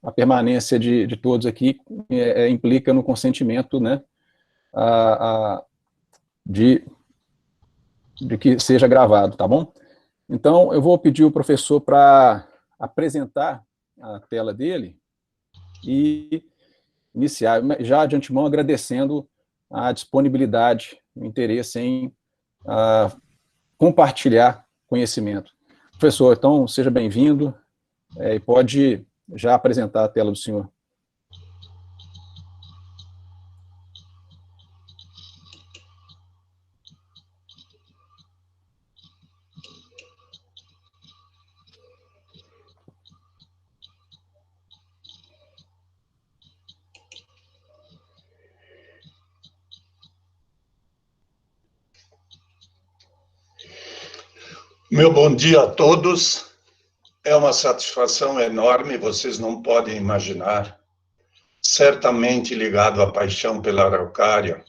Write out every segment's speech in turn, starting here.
a permanência de todos aqui implica no consentimento, né, de que seja gravado, tá bom? Então, eu vou pedir o professor para apresentar a tela dele e iniciar, já de antemão agradecendo a disponibilidade, o interesse em compartilhar conhecimento. Professor, então, seja bem-vindo e pode já apresentar a tela do senhor. Meu bom dia a todos. É uma satisfação enorme, vocês não podem imaginar. Certamente ligado à paixão pela araucária.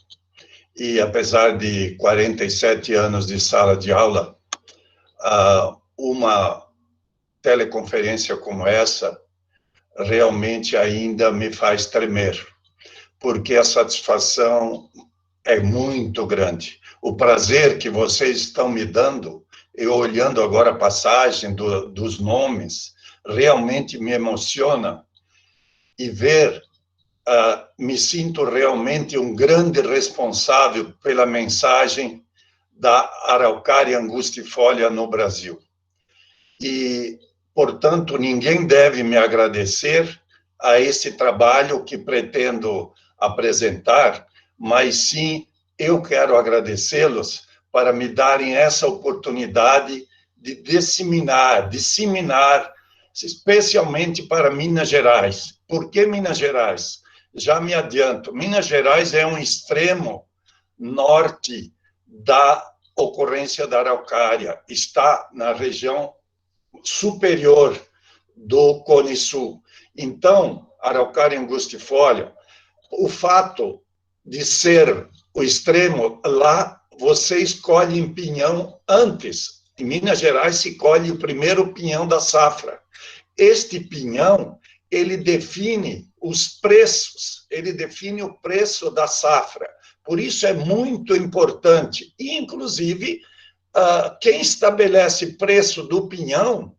E apesar de 47 anos de sala de aula, uma teleconferência como essa realmente ainda me faz tremer, porque a satisfação é muito grande. O prazer que vocês estão me dando, eu olhando agora a passagem dos nomes, realmente me emociona, e ver, me sinto realmente um grande responsável pela mensagem da araucária angustifolia no Brasil. E, portanto, ninguém deve me agradecer a esse trabalho que pretendo apresentar, mas sim, eu quero agradecê-los para me darem essa oportunidade de disseminar, especialmente para Minas Gerais. Por que Minas Gerais? Já me adianto, Minas Gerais é um extremo norte da ocorrência da araucária, está na região superior do Cone Sul. Então, araucária angustifolia, o fato de ser o extremo lá, você escolhe em pinhão antes. Em Minas Gerais se colhe o primeiro pinhão da safra. Este pinhão, ele define os preços, ele define o preço da safra. Por isso é muito importante. E, inclusive, quem estabelece preço do pinhão,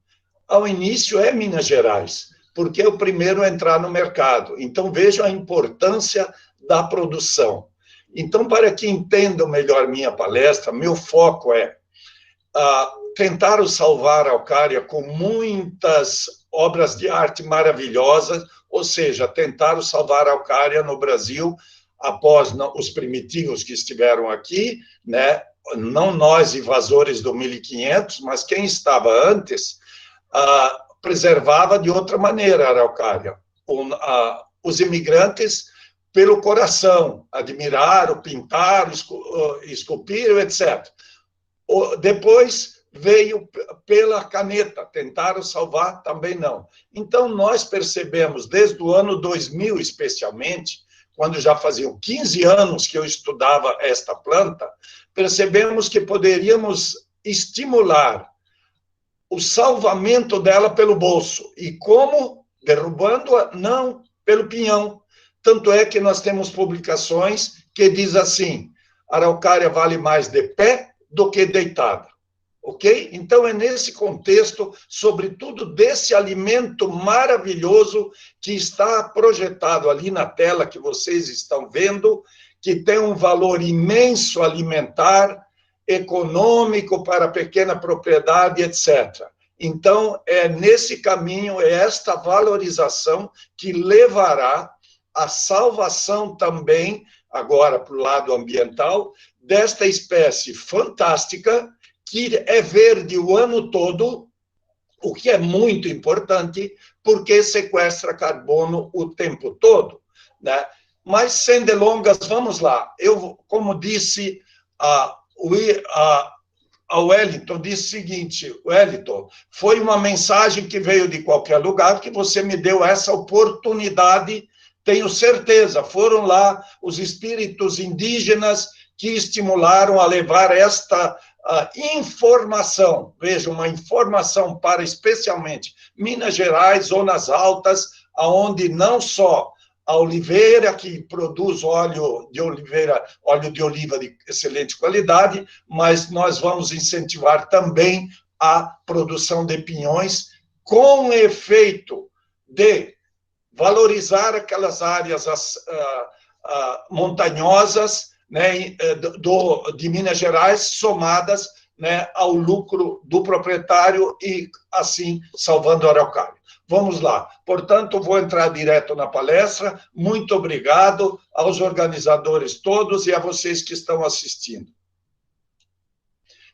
ao início é Minas Gerais, porque é o primeiro a entrar no mercado. Então, vejam a importância da produção. Então, para que entendam melhor minha palestra, meu foco é tentar salvar a araucária com muitas obras de arte maravilhosas, ou seja, tentar salvar a araucária no Brasil após os primitivos que estiveram aqui, né? Não nós, invasores do 1500, mas quem estava antes, preservava de outra maneira a araucária. Os imigrantes, pelo coração, admiraram, pintaram, esculpiram, etc. Depois veio pela caneta, tentaram salvar, também não. Então, nós percebemos, desde o ano 2000, especialmente, quando já faziam 15 anos que eu estudava esta planta, percebemos que poderíamos estimular o salvamento dela pelo bolso. E como? Derrubando-a? Não, pelo pinhão. Tanto é que nós temos publicações que diz assim, a araucária vale mais de pé do que deitada. Ok? Então, é nesse contexto, sobretudo desse alimento maravilhoso que está projetado ali na tela que vocês estão vendo, que tem um valor imenso alimentar, econômico para a pequena propriedade, etc. Então, é nesse caminho, é esta valorização que levará à salvação também, agora para o lado ambiental, desta espécie fantástica, que é verde o ano todo, o que é muito importante, porque sequestra carbono o tempo todo, né? Mas, sem delongas, vamos lá. Eu, como disse a Wellington, disse o seguinte, Wellington, foi uma mensagem que veio de qualquer lugar, que você me deu essa oportunidade, tenho certeza, foram lá os espíritos indígenas que estimularam a levar esta informação, veja, uma informação para especialmente Minas Gerais, zonas altas, onde não só a oliveira, que produz óleo de oliveira, óleo de oliva de excelente qualidade, mas nós vamos incentivar também a produção de pinhões com efeito de valorizar aquelas áreas montanhosas, né, de Minas Gerais, somadas, né, ao lucro do proprietário e, assim, salvando a araucária. Vamos lá. Portanto, vou entrar direto na palestra. Muito obrigado aos organizadores todos e a vocês que estão assistindo.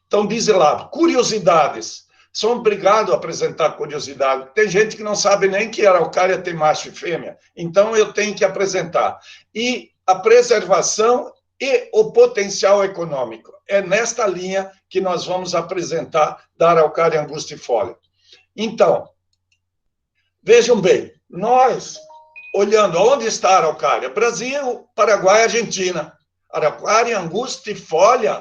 Então, diz lá, curiosidades. Sou obrigado a apresentar curiosidade. Tem gente que não sabe nem que a araucária tem macho e fêmea, então eu tenho que apresentar. E a preservação e o potencial econômico. É nesta linha que nós vamos apresentar da araucária angustifolia. Então, vejam bem, nós, olhando onde está a araucária, Brasil, Paraguai, Argentina. Araucária angustifolia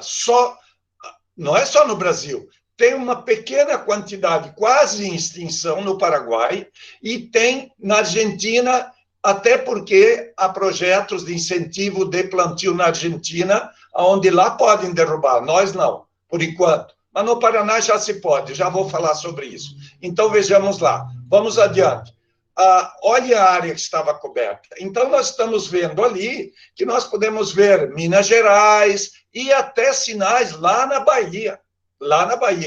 não é só no Brasil, tem uma pequena quantidade, quase em extinção, no Paraguai, e tem na Argentina, até porque há projetos de incentivo de plantio na Argentina, onde lá podem derrubar, nós não, por enquanto. Mas no Paraná já se pode, já vou falar sobre isso. Então, vejamos lá, vamos adiante. Olha a área que estava coberta. Então, nós estamos vendo ali que nós podemos ver Minas Gerais e até sinais lá na Bahia,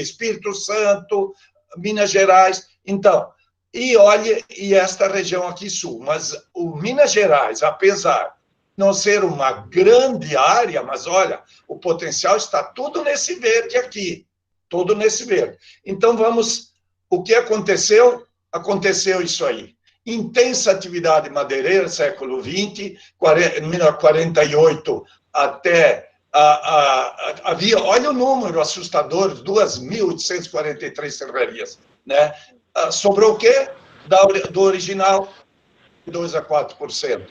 Espírito Santo, Minas Gerais. Então, e olhe, e esta região aqui sul, mas o Minas Gerais, apesar de não ser uma grande área, mas olha, o potencial está tudo nesse verde aqui, tudo nesse verde. Então, o que aconteceu? Aconteceu isso aí. Intensa atividade madeireira, século XX, 1948 até... havia, olha o número assustador, 2.843 serrarias, né? Sobrou o quê? Do original, 2 a 4%.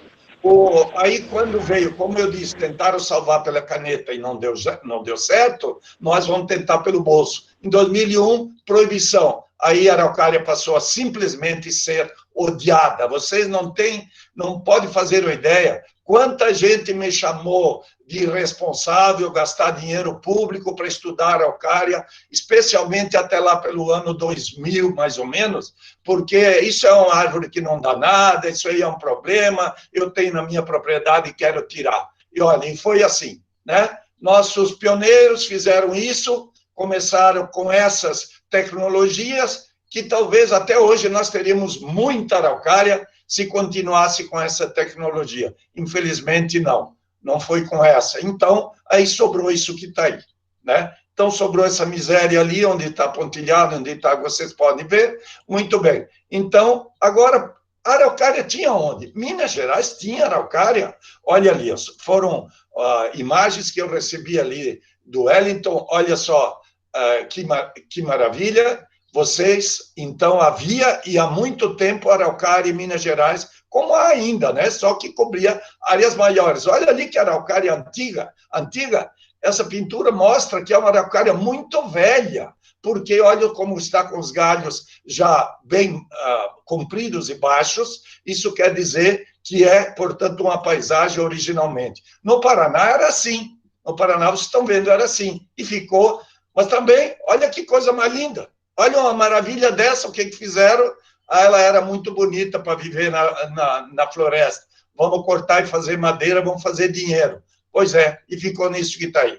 Aí, quando veio, como eu disse, tentaram salvar pela caneta e não deu certo, nós vamos tentar pelo bolso. Em 2001, proibição. Aí a araucária passou a simplesmente ser odiada. Vocês não podem fazer uma ideia quanta gente me chamou de irresponsável, gastar dinheiro público para estudar araucária, especialmente até lá pelo ano 2000, mais ou menos, porque isso é uma árvore que não dá nada, isso aí é um problema, eu tenho na minha propriedade e quero tirar. E olha, e foi assim, né? Nossos pioneiros fizeram isso, começaram com essas tecnologias, que talvez até hoje nós teríamos muita araucária se continuasse com essa tecnologia. Infelizmente, não foi com essa. Então, aí sobrou isso que está aí, né? Então, sobrou essa miséria ali, onde está pontilhado, onde está, vocês podem ver. Muito bem. Então, agora, a araucária tinha onde? Minas Gerais tinha araucária. Olha ali, foram imagens que eu recebi ali do Wellington. Olha só, que maravilha. Vocês, então, havia, e há muito tempo, araucária em Minas Gerais, como há ainda, né? Só que cobria áreas maiores. Olha ali que araucária antiga. Essa pintura mostra que é uma araucária muito velha, porque olha como está com os galhos já bem compridos e baixos. Isso quer dizer que é, portanto, uma paisagem originalmente. No Paraná era assim. No Paraná, vocês estão vendo, era assim. E ficou... Mas também, olha que coisa mais linda. Olha uma maravilha dessa, o que fizeram? Ela era muito bonita para viver na floresta. Vamos cortar e fazer madeira, vamos fazer dinheiro. Pois é, e ficou nisso que está aí.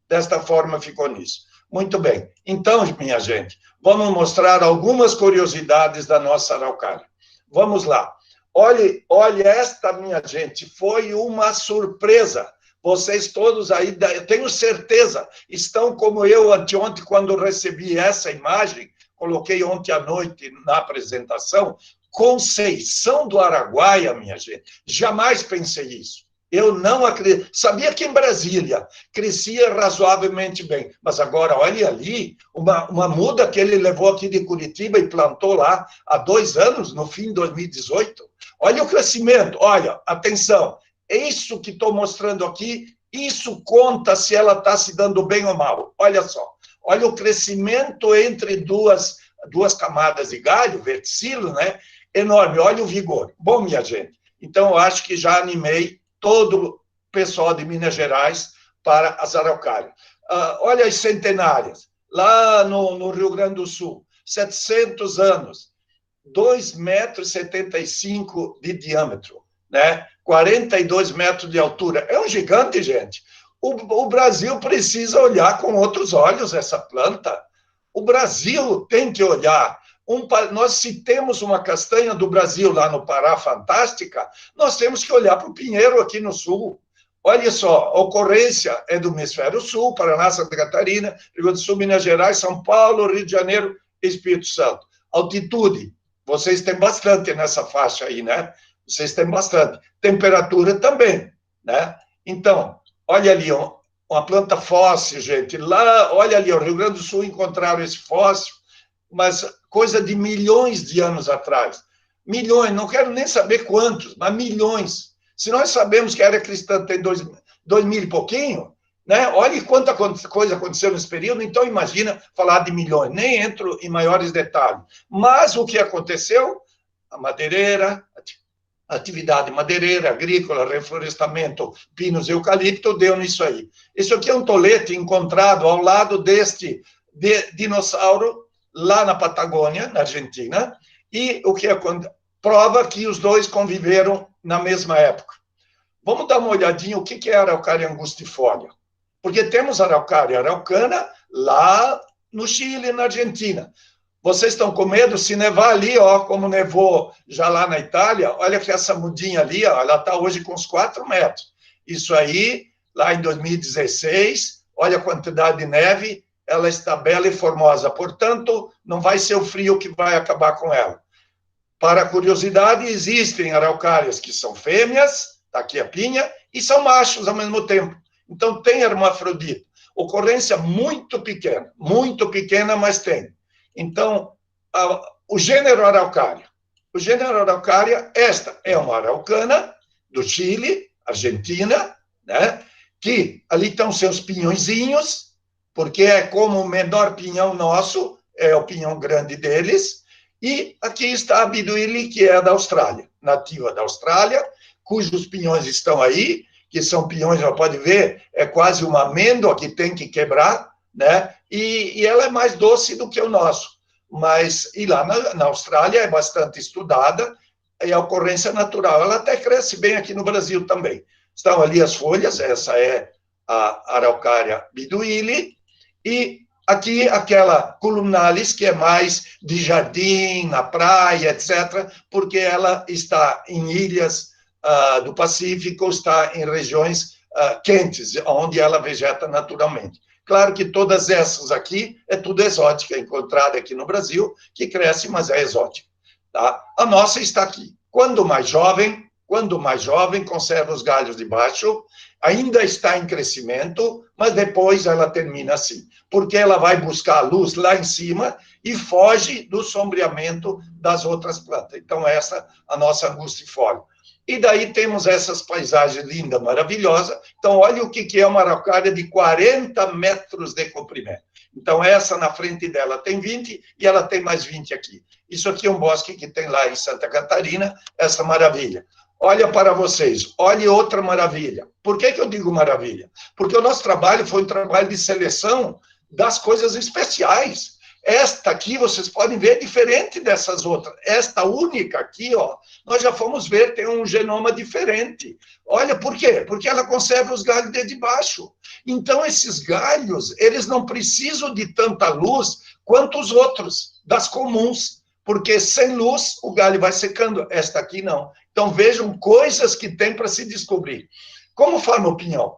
Desta forma, ficou nisso. Muito bem. Então, minha gente, vamos mostrar algumas curiosidades da nossa araucária. Vamos lá. Olha esta, minha gente, foi uma surpresa. Vocês todos aí, eu tenho certeza, estão como eu anteontem, quando recebi essa imagem, coloquei ontem à noite na apresentação, Conceição do Araguaia, minha gente. Jamais pensei isso. Eu não acredito. Sabia que em Brasília crescia razoavelmente bem, mas agora, olha ali, uma muda que ele levou aqui de Curitiba e plantou lá há 2 anos, no fim de 2018. Olha o crescimento, olha, atenção. É isso que estou mostrando aqui, isso conta se ela está se dando bem ou mal. Olha só, olha o crescimento entre duas camadas de galho, verticilo, né? enorme, olha o vigor. Bom, minha gente, então eu acho que já animei todo o pessoal de Minas Gerais para as araucárias. Olha as centenárias, lá no Rio Grande do Sul, 700 anos, 2,75 metros de diâmetro, né? 42 metros de altura. É um gigante, gente. O Brasil precisa olhar com outros olhos essa planta. O Brasil tem que olhar. Nós, se temos uma castanha do Brasil lá no Pará fantástica, nós temos que olhar para o pinheiro aqui no sul. Olha só, a ocorrência é do Hemisfério Sul, Paraná, Santa Catarina, Rio Grande do Sul, Minas Gerais, São Paulo, Rio de Janeiro, Espírito Santo. Altitude, vocês têm bastante nessa faixa aí, né? Vocês têm bastante. Temperatura também, né? Então, olha ali, uma planta fóssil, gente. Lá, olha ali, o Rio Grande do Sul encontraram esse fóssil, mas coisa de milhões de anos atrás. Milhões, não quero nem saber quantos, mas milhões. Se nós sabemos que a era cristã tem 2.000 e pouquinho, né? Olha quanta coisa aconteceu nesse período, então imagina falar de milhões, nem entro em maiores detalhes. Mas o que aconteceu? A madeireira, atividade madeireira, agrícola, reflorestamento, pinos e eucalipto, deu nisso aí. Isso aqui é um tolete encontrado ao lado deste dinossauro, lá na Patagônia, na Argentina, e o que prova que os dois conviveram na mesma época. Vamos dar uma olhadinha o que é a araucária angustifolia. Porque temos a araucária araucana lá no Chile, na Argentina. Vocês estão com medo? Se nevar ali, ó, como nevou já lá na Itália, olha que essa mudinha ali, ó, ela está hoje com uns 4 metros. Isso aí, lá em 2016, olha a quantidade de neve, ela está bela e formosa. Portanto, não vai ser o frio que vai acabar com ela. Para curiosidade, existem araucárias que são fêmeas, está aqui a pinha, e são machos ao mesmo tempo. Então, tem hermafrodita. Ocorrência muito pequena, mas tem. Então, o gênero araucária. O gênero araucária, esta é uma araucana do Chile, Argentina, né? Que ali estão seus pinhõezinhos, porque é como o menor pinhão nosso, é o pinhão grande deles, e aqui está a biduíli, que é da Austrália, nativa da Austrália, cujos pinhões estão aí, que são pinhões, já pode ver, é quase uma amêndoa que tem que quebrar, né? E ela é mais doce do que o nosso. E lá na Austrália é bastante estudada, e a ocorrência natural. Ela até cresce bem aqui no Brasil também. Estão ali as folhas, essa é a araucária biduíli, e aqui aquela columnalis, que é mais de jardim, na praia, etc., porque ela está em ilhas do Pacífico, está em regiões quentes, onde ela vegeta naturalmente. Claro que todas essas aqui é tudo exótica, encontrada aqui no Brasil, que cresce, mas é exótica. Tá? A nossa está aqui. Quando mais jovem, conserva os galhos de baixo, ainda está em crescimento, mas depois ela termina assim, porque ela vai buscar a luz lá em cima e foge do sombreamento das outras plantas. Então, essa é a nossa angustifolia. E daí temos essas paisagens lindas, maravilhosas. Então, olha o que é uma araucária de 40 metros de comprimento. Então, essa na frente dela tem 20 e ela tem mais 20 aqui. Isso aqui é um bosque que tem lá em Santa Catarina, essa maravilha. Olha para vocês, olhe outra maravilha. Por que eu digo maravilha? Porque o nosso trabalho foi um trabalho de seleção das coisas especiais. Esta aqui, vocês podem ver, é diferente dessas outras. Esta única aqui, ó, nós já fomos ver, tem um genoma diferente. Olha, por quê? Porque ela conserva os galhos de baixo. Então, esses galhos, eles não precisam de tanta luz quanto os outros, das comuns. Porque sem luz, o galho vai secando. Esta aqui, não. Então, vejam coisas que tem para se descobrir. Como forma o pinhão?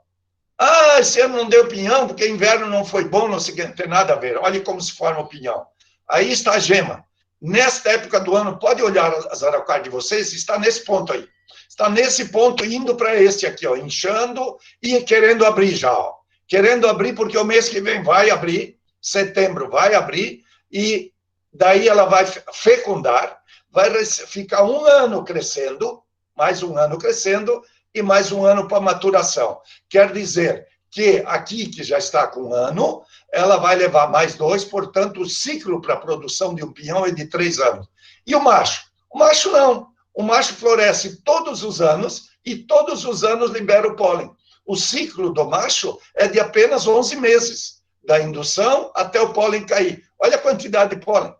Ah, esse ano não deu pinhão, porque inverno não foi bom, não sei o que, não tem nada a ver. Olha como se forma o pinhão. Aí está a gema. Nesta época do ano, pode olhar as araucárias de vocês, está nesse ponto aí. Está nesse ponto, indo para este aqui, ó, inchando e querendo abrir já. Ó. Querendo abrir, porque o mês que vem vai abrir, setembro vai abrir, e daí ela vai fecundar, vai ficar um ano crescendo, mais um ano crescendo, e mais um ano para maturação. Quer dizer que aqui, que já está com 1 ano, ela vai levar mais 2, portanto, o ciclo para a produção de um pinhão é de 3 anos. E o macho? O macho não. O macho floresce todos os anos e todos os anos libera o pólen. O ciclo do macho é de apenas 11 meses, da indução até o pólen cair. Olha a quantidade de pólen.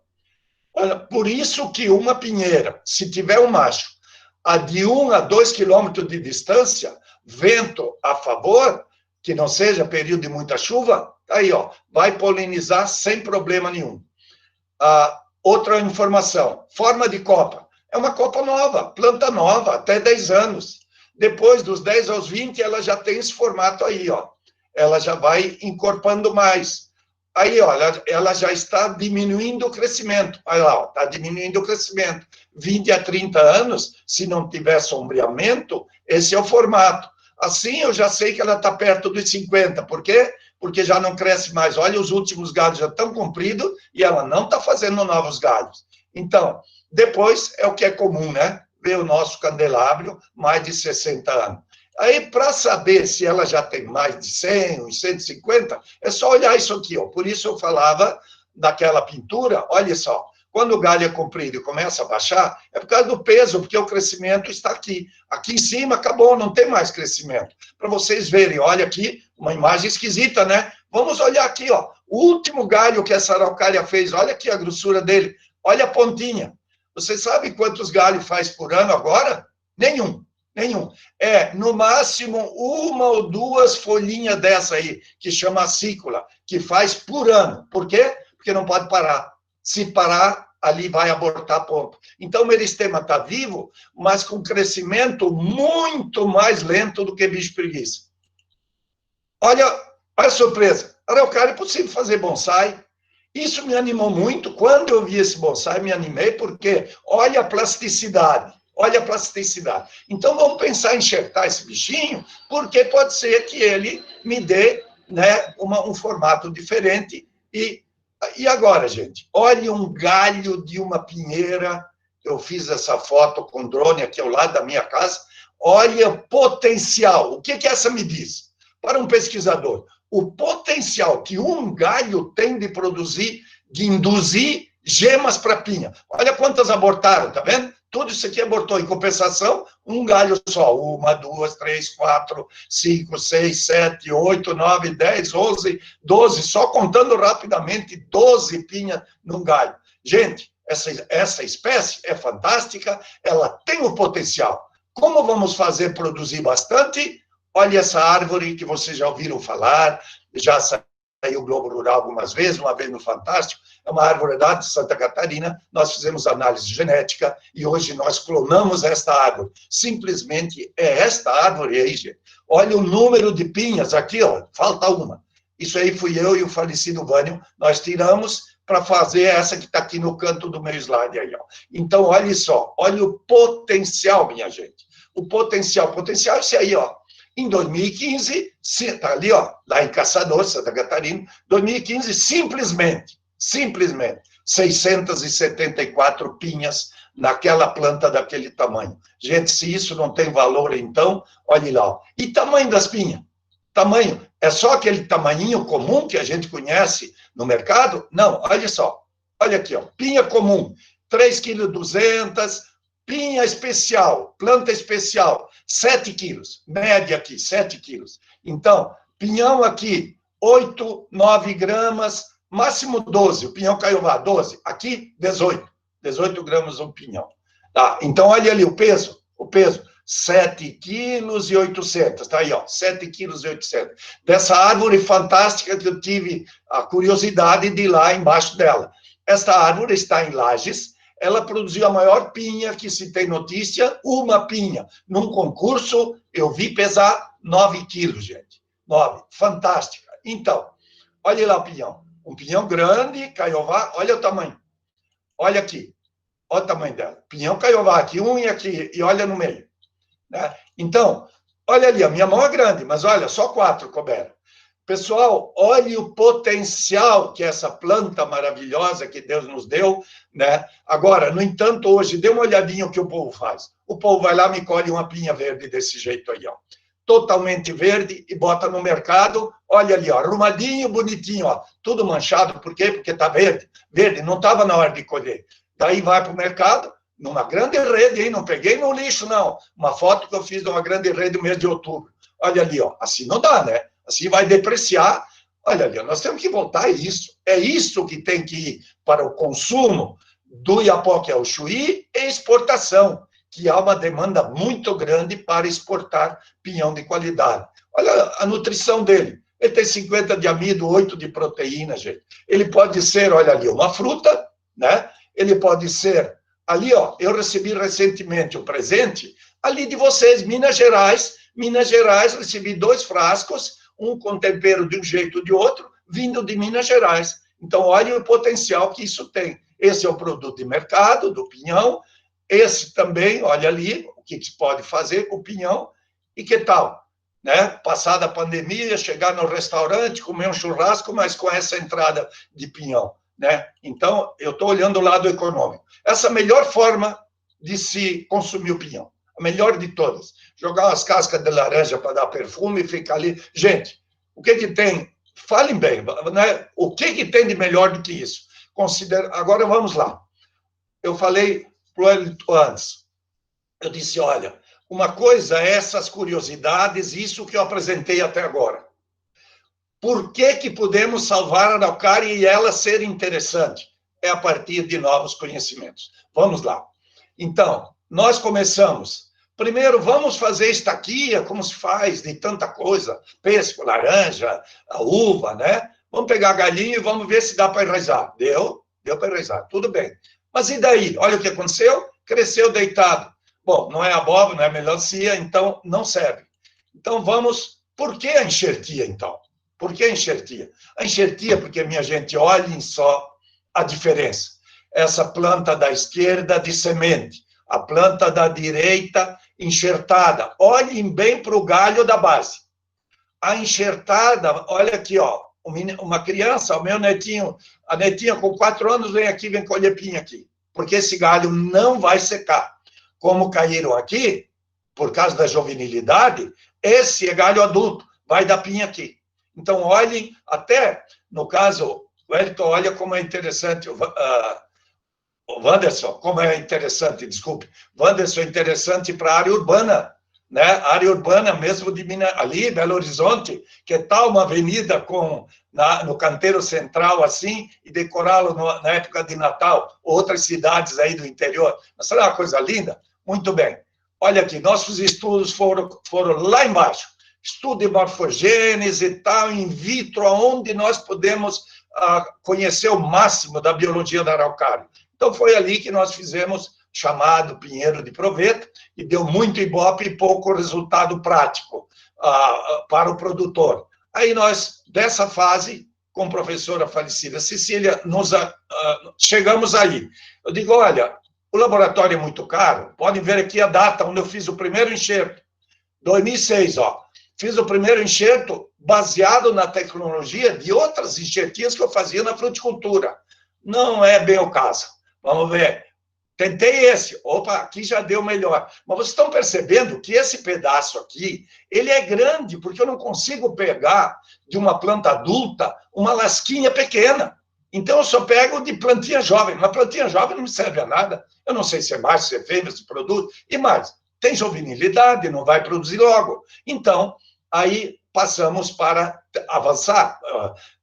Olha, por isso que uma pinheira, se tiver um macho, a de 1 a 2 quilômetros de distância, vento a favor, que não seja período de muita chuva, aí, ó, vai polinizar sem problema nenhum. Outra informação, forma de copa. É uma copa nova, planta nova, até 10 anos. Depois dos 10 aos 20, ela já tem esse formato aí, ó. Ela já vai encorpando mais. Aí, olha, ela já está diminuindo o crescimento. Olha lá, está diminuindo o crescimento. 20 a 30 anos, se não tiver sombreamento, esse é o formato. Assim, eu já sei que ela está perto dos 50. Por quê? Porque já não cresce mais. Olha, os últimos galhos já estão compridos e ela não está fazendo novos galhos. Então, depois é o que é comum, né? Ver o nosso candelabro, mais de 60 anos. Aí, para saber se ela já tem mais de 100, uns 150, é só olhar isso aqui, ó. Por isso eu falava daquela pintura, olha só, quando o galho é comprido e começa a baixar, é por causa do peso, porque o crescimento está aqui. Aqui em cima acabou, não tem mais crescimento. Para vocês verem, olha aqui, uma imagem esquisita, né? Vamos olhar aqui, ó. O último galho que essa araucária fez, olha aqui a grossura dele, olha a pontinha. Você sabe quantos galhos faz por ano agora? Nenhum. É, no máximo, 1 ou 2 folhinhas dessa aí, que chama acícula, que faz por ano. Por quê? Porque não pode parar. Se parar, ali vai abortar ponto. Então, o meristema está vivo, mas com crescimento muito mais lento do que bicho preguiça. Olha a surpresa. Araucária é possível fazer bonsai. Isso me animou muito. Quando eu vi esse bonsai, me animei, porque olha a plasticidade. Olha a plasticidade. Então, vamos pensar em enxertar esse bichinho, porque pode ser que ele me dê, né, um formato diferente. E agora, gente? Olha um galho de uma pinheira. Eu fiz essa foto com drone aqui ao lado da minha casa. Olha o potencial. O que essa me diz? Para um pesquisador, o potencial que um galho tem de produzir, de induzir gemas para pinha. Olha quantas abortaram, tá vendo? Tudo isso aqui abortou. Em compensação, um galho só. 1, 2, 3, 4, 5, 6, 7, 8, 9, 10, 11, 12. Só contando rapidamente, 12 pinhas num galho. Gente, essa espécie é fantástica, ela tem o potencial. Como vamos fazer produzir bastante? Olha essa árvore que vocês já ouviram falar, já saiu o Globo Rural algumas vezes, uma vez no Fantástico, é uma árvore lá de Santa Catarina, nós fizemos análise genética e hoje nós clonamos esta árvore. Simplesmente é esta árvore aí, gente. Olha o número de pinhas aqui, ó, falta uma. Isso aí fui eu e o falecido Vânio, nós tiramos para fazer essa que está aqui no canto do meu slide aí, ó. Então, olha só, olha o potencial, minha gente. O potencial é esse aí, ó. Em 2015, está ali, ó, lá em Caçador, Santa Catarina, 2015, simplesmente, 674 pinhas naquela planta daquele tamanho. Gente, se isso não tem valor, então, olhe lá. Ó. E tamanho das pinhas? Tamanho, é só aquele tamanhinho comum que a gente conhece no mercado? Não, olha só. Olha aqui, ó, pinha comum, 3,2 kg, pinha especial, planta especial, 7 quilos, média aqui, 7 quilos. Então, pinhão aqui, 8, 9 gramas, máximo 12, o pinhão caiová, 12. Aqui, 18 gramas um pinhão. Tá, então, olha ali o peso, 7 quilos e 800, tá aí, ó, 7 quilos e 800. Dessa árvore fantástica que eu tive a curiosidade de ir lá embaixo dela. Esta árvore está em Lages. Ela produziu a maior pinha que se tem notícia, uma pinha. Num concurso, eu vi pesar 9 quilos, gente. 9. Fantástica. Então, olha lá o pinhão. Um pinhão grande, caiová, olha o tamanho. Olha aqui. Olha o tamanho dela. Pinhão caiová aqui, um e aqui, e olha no meio. Né? Então, olha ali, a minha mão é grande, mas olha, só 4 couberam. Pessoal, olhe o potencial que essa planta maravilhosa que Deus nos deu, né? Agora, no entanto, hoje, dê uma olhadinha o que o povo faz. O povo vai lá, me colhe uma pinha verde desse jeito aí, ó. Totalmente verde e bota no mercado, olha ali, ó, arrumadinho, bonitinho, ó. Tudo manchado, por quê? Porque tá verde. Verde, não estava na hora de colher. Daí vai para o mercado, numa grande rede, hein? Não peguei no lixo, não. Uma foto que eu fiz de uma grande rede no mês de outubro. Olha ali, ó. Assim não dá, né? Assim vai depreciar. Olha ali, nós temos que voltar a isso. É isso que tem que ir para o consumo do Iapoque ao Chuí e exportação, que há uma demanda muito grande para exportar pinhão de qualidade. Olha a nutrição dele. Ele tem 50 de amido, 8 de proteína, gente. Ele pode ser, olha ali, uma fruta, né? Ele pode ser, ali, ó, eu recebi recentemente um presente, ali de vocês, Minas Gerais, recebi 2 frascos, um com tempero de um jeito ou de outro, vindo de Minas Gerais. Então, olha o potencial que isso tem. Esse é o produto de mercado, do pinhão. Esse também, olha ali, o que se pode fazer com o pinhão. E que tal? Né? Passada a pandemia, chegar no restaurante, comer um churrasco, mas com essa entrada de pinhão. Né? Então, eu estou olhando o lado econômico. Essa é a melhor forma de se consumir o pinhão. A melhor de todas. Jogar umas cascas de laranja para dar perfume e ficar ali. Gente, o que tem? Falem bem, né? O que tem de melhor do que isso? Agora vamos lá. Eu falei para o Elton antes. Eu disse, olha, uma coisa é essas curiosidades, isso que eu apresentei até agora. Por que podemos salvar a araucária e ela ser interessante? É a partir de novos conhecimentos. Vamos lá. Então, nós começamos. Primeiro, vamos fazer estaquia, como se faz de tanta coisa, pêssego, laranja, a uva, né? Vamos pegar a galinha e vamos ver se dá para enraizar. Deu para enraizar, tudo bem. Mas e daí? Olha o que aconteceu, cresceu deitado. Bom, não é abóbora, não é melancia, então não serve. Então vamos... Por que a enxertia, então? Por que a enxertia? A enxertia, porque, minha gente, olhem só a diferença. Essa planta da esquerda de semente, a planta da direita enxertada. Olhem bem para o galho da base. A enxertada, olha aqui, ó, uma criança, o meu netinho, a netinha com 4 anos, vem aqui, vem colher pinha aqui, porque esse galho não vai secar. Como caíram aqui, por causa da juvenilidade, esse é galho adulto, vai dar pinha aqui. Então, olhem, até, no caso, o Elton, olha como é interessante, o Wanderson, como é interessante, desculpe, Wanderson é interessante para a área urbana, né? A área urbana mesmo de Minas, ali, Belo Horizonte, que tal uma avenida no canteiro central assim, e decorá-lo na época de Natal, outras cidades aí do interior. Mas será uma coisa linda? Muito bem. Olha aqui, nossos estudos foram lá embaixo. Estudo de morfogênese e tal, in vitro, onde nós podemos conhecer o máximo da biologia da araucária. Então, foi ali que nós fizemos chamado Pinheiro de Proveta, e deu muito ibope e pouco resultado prático para o produtor. Aí nós, dessa fase, com a professora falecida Cecília, chegamos aí. Eu digo, olha, o laboratório é muito caro, podem ver aqui a data onde eu fiz o primeiro enxerto, 2006, ó. Fiz o primeiro enxerto baseado na tecnologia de outras enxertias que eu fazia na fruticultura. Não é bem o caso. Vamos ver. Tentei esse. Opa, aqui já deu melhor. Mas vocês estão percebendo que esse pedaço aqui, ele é grande, porque eu não consigo pegar de uma planta adulta uma lasquinha pequena. Então, eu só pego de plantinha jovem. Uma plantinha jovem não me serve a nada. Eu não sei se é macho, se é fêmea, se produz. E mais, tem juvenilidade, não vai produzir logo. Então, aí passamos para avançar.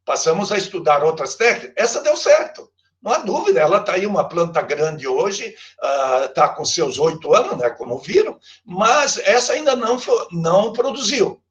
Passamos a estudar outras técnicas. Essa deu certo. Não há dúvida, ela está aí uma planta grande hoje, está com seus 8 anos, né, como viram, mas essa ainda não produziu.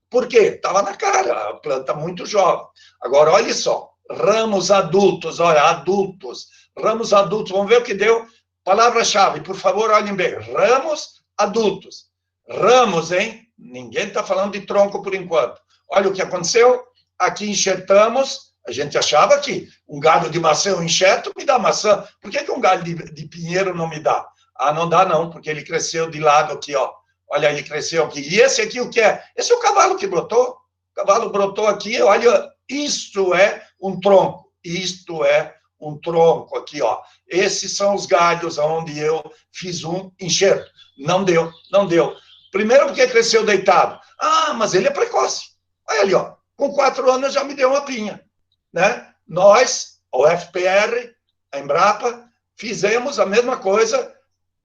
Por quê? Estava na cara, a planta muito jovem. Agora, olha só, ramos adultos, olha, adultos, ramos adultos, vamos ver o que deu. Palavra-chave, por favor, olhem bem, ramos adultos. Ramos, hein? Ninguém está falando de tronco por enquanto. Olha o que aconteceu, aqui enxertamos. A gente achava que um galho de maçã eu enxerto, me dá maçã. Por que um galho de pinheiro não me dá? Ah, não dá não, porque ele cresceu de lado aqui, ó. Olha, ele cresceu aqui. E esse aqui o que é? Esse é o cavalo que brotou. O cavalo brotou aqui, olha, isto é um tronco. Isto é um tronco aqui, ó. Esses são os galhos onde eu fiz um enxerto. Não deu, não deu. Primeiro porque cresceu deitado. Ah, mas ele é precoce. Olha ali, ó. Com 4 anos já me deu uma pinha. Né? Nós, o FPR, a Embrapa, fizemos a mesma coisa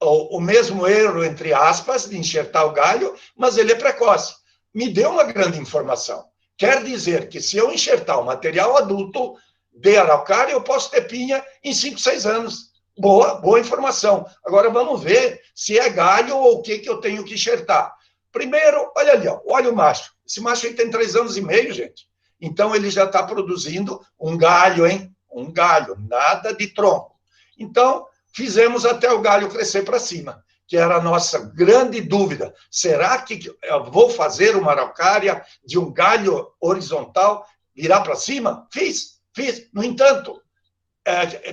o mesmo erro, entre aspas, de enxertar o galho, mas ele é precoce. Me deu uma grande informação. Quer dizer que se eu enxertar o material adulto de araucária, eu posso ter pinha em 5, 6 anos. Boa informação. Agora vamos ver se é galho ou o que eu tenho que enxertar. Primeiro, olha ali, ó, olha o macho. Esse macho aí tem 3 anos e meio, gente. Então ele já está produzindo um galho, hein? Um galho, nada de tronco. Então, fizemos até o galho crescer para cima, que era a nossa grande dúvida. Será que eu vou fazer uma araucária de um galho horizontal virar para cima? Fiz. No entanto,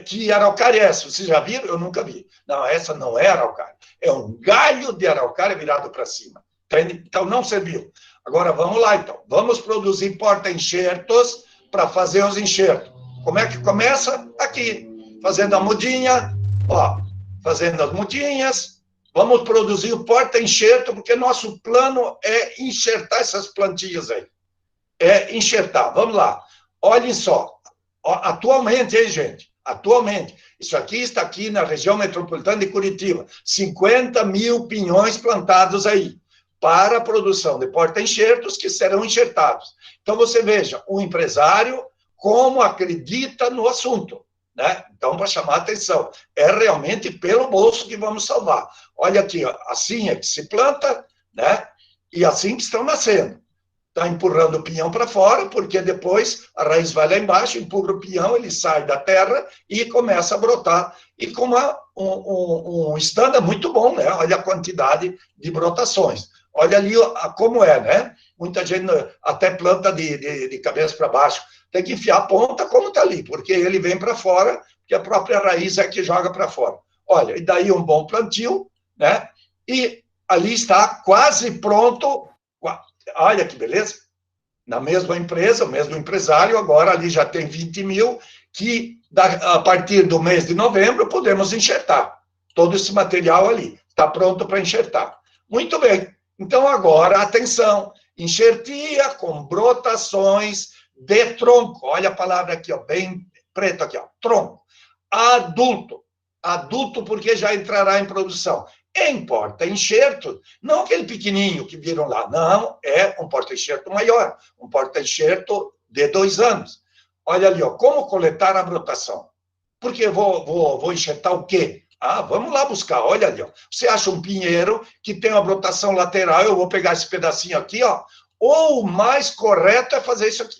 que araucária é essa? Vocês já viram? Eu nunca vi. Não, essa não é araucária. É um galho de araucária virado para cima. Entende? Então, não serviu. Agora, vamos lá, então. Vamos produzir porta-enxertos para fazer os enxertos. Como é que começa? Aqui, fazendo a mudinha, ó, fazendo as mudinhas. Vamos produzir o porta-enxerto, porque nosso plano é enxertar essas plantinhas aí. É enxertar. Vamos lá. Olhem só. Atualmente, hein, gente? Atualmente. Isso aqui está aqui na região metropolitana de Curitiba. 50 mil pinhões plantados aí, para a produção de porta-enxertos que serão enxertados. Então, você veja, o empresário como acredita no assunto, né? Então, para chamar a atenção, é realmente pelo bolso que vamos salvar. Olha aqui, ó, assim é que se planta, né? E assim que estão nascendo. Está empurrando o pinhão para fora, porque depois a raiz vai lá embaixo, empurra o pinhão, ele sai da terra e começa a brotar. E com um estándar muito bom, né? Olha a quantidade de brotações. Olha ali como é, né? Muita gente até planta de cabeça para baixo. Tem que enfiar a ponta como está ali, porque ele vem para fora, que a própria raiz é que joga para fora. Olha, e daí um bom plantio, né? E ali está quase pronto. Olha que beleza. Na mesma empresa, o mesmo empresário, agora ali já tem 20 mil, que a partir do mês de novembro podemos enxertar. Todo esse material ali está pronto para enxertar. Muito bem. Então, agora, atenção, enxertia com brotações de tronco. Olha a palavra aqui, ó, bem preto aqui, ó, tronco. Adulto. Adulto porque já entrará em produção. Em porta-enxerto, não aquele pequenininho que viram lá, não, é um porta-enxerto maior, um porta-enxerto de 2 anos. Olha ali, ó, como coletar a brotação. Porque vou enxertar o quê? Ah, vamos lá buscar, olha ali, ó. Você acha um pinheiro que tem uma brotação lateral, eu vou pegar esse pedacinho aqui, ó, ou o mais correto é fazer isso aqui.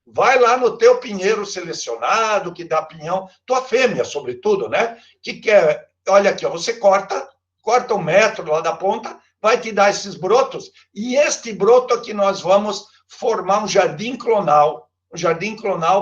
Vai lá no teu pinheiro selecionado, que dá pinhão, tua fêmea, sobretudo, né? Que quer, olha aqui, ó, você corta 1 metro lá da ponta, vai te dar esses brotos, e este broto aqui nós vamos formar um jardim clonal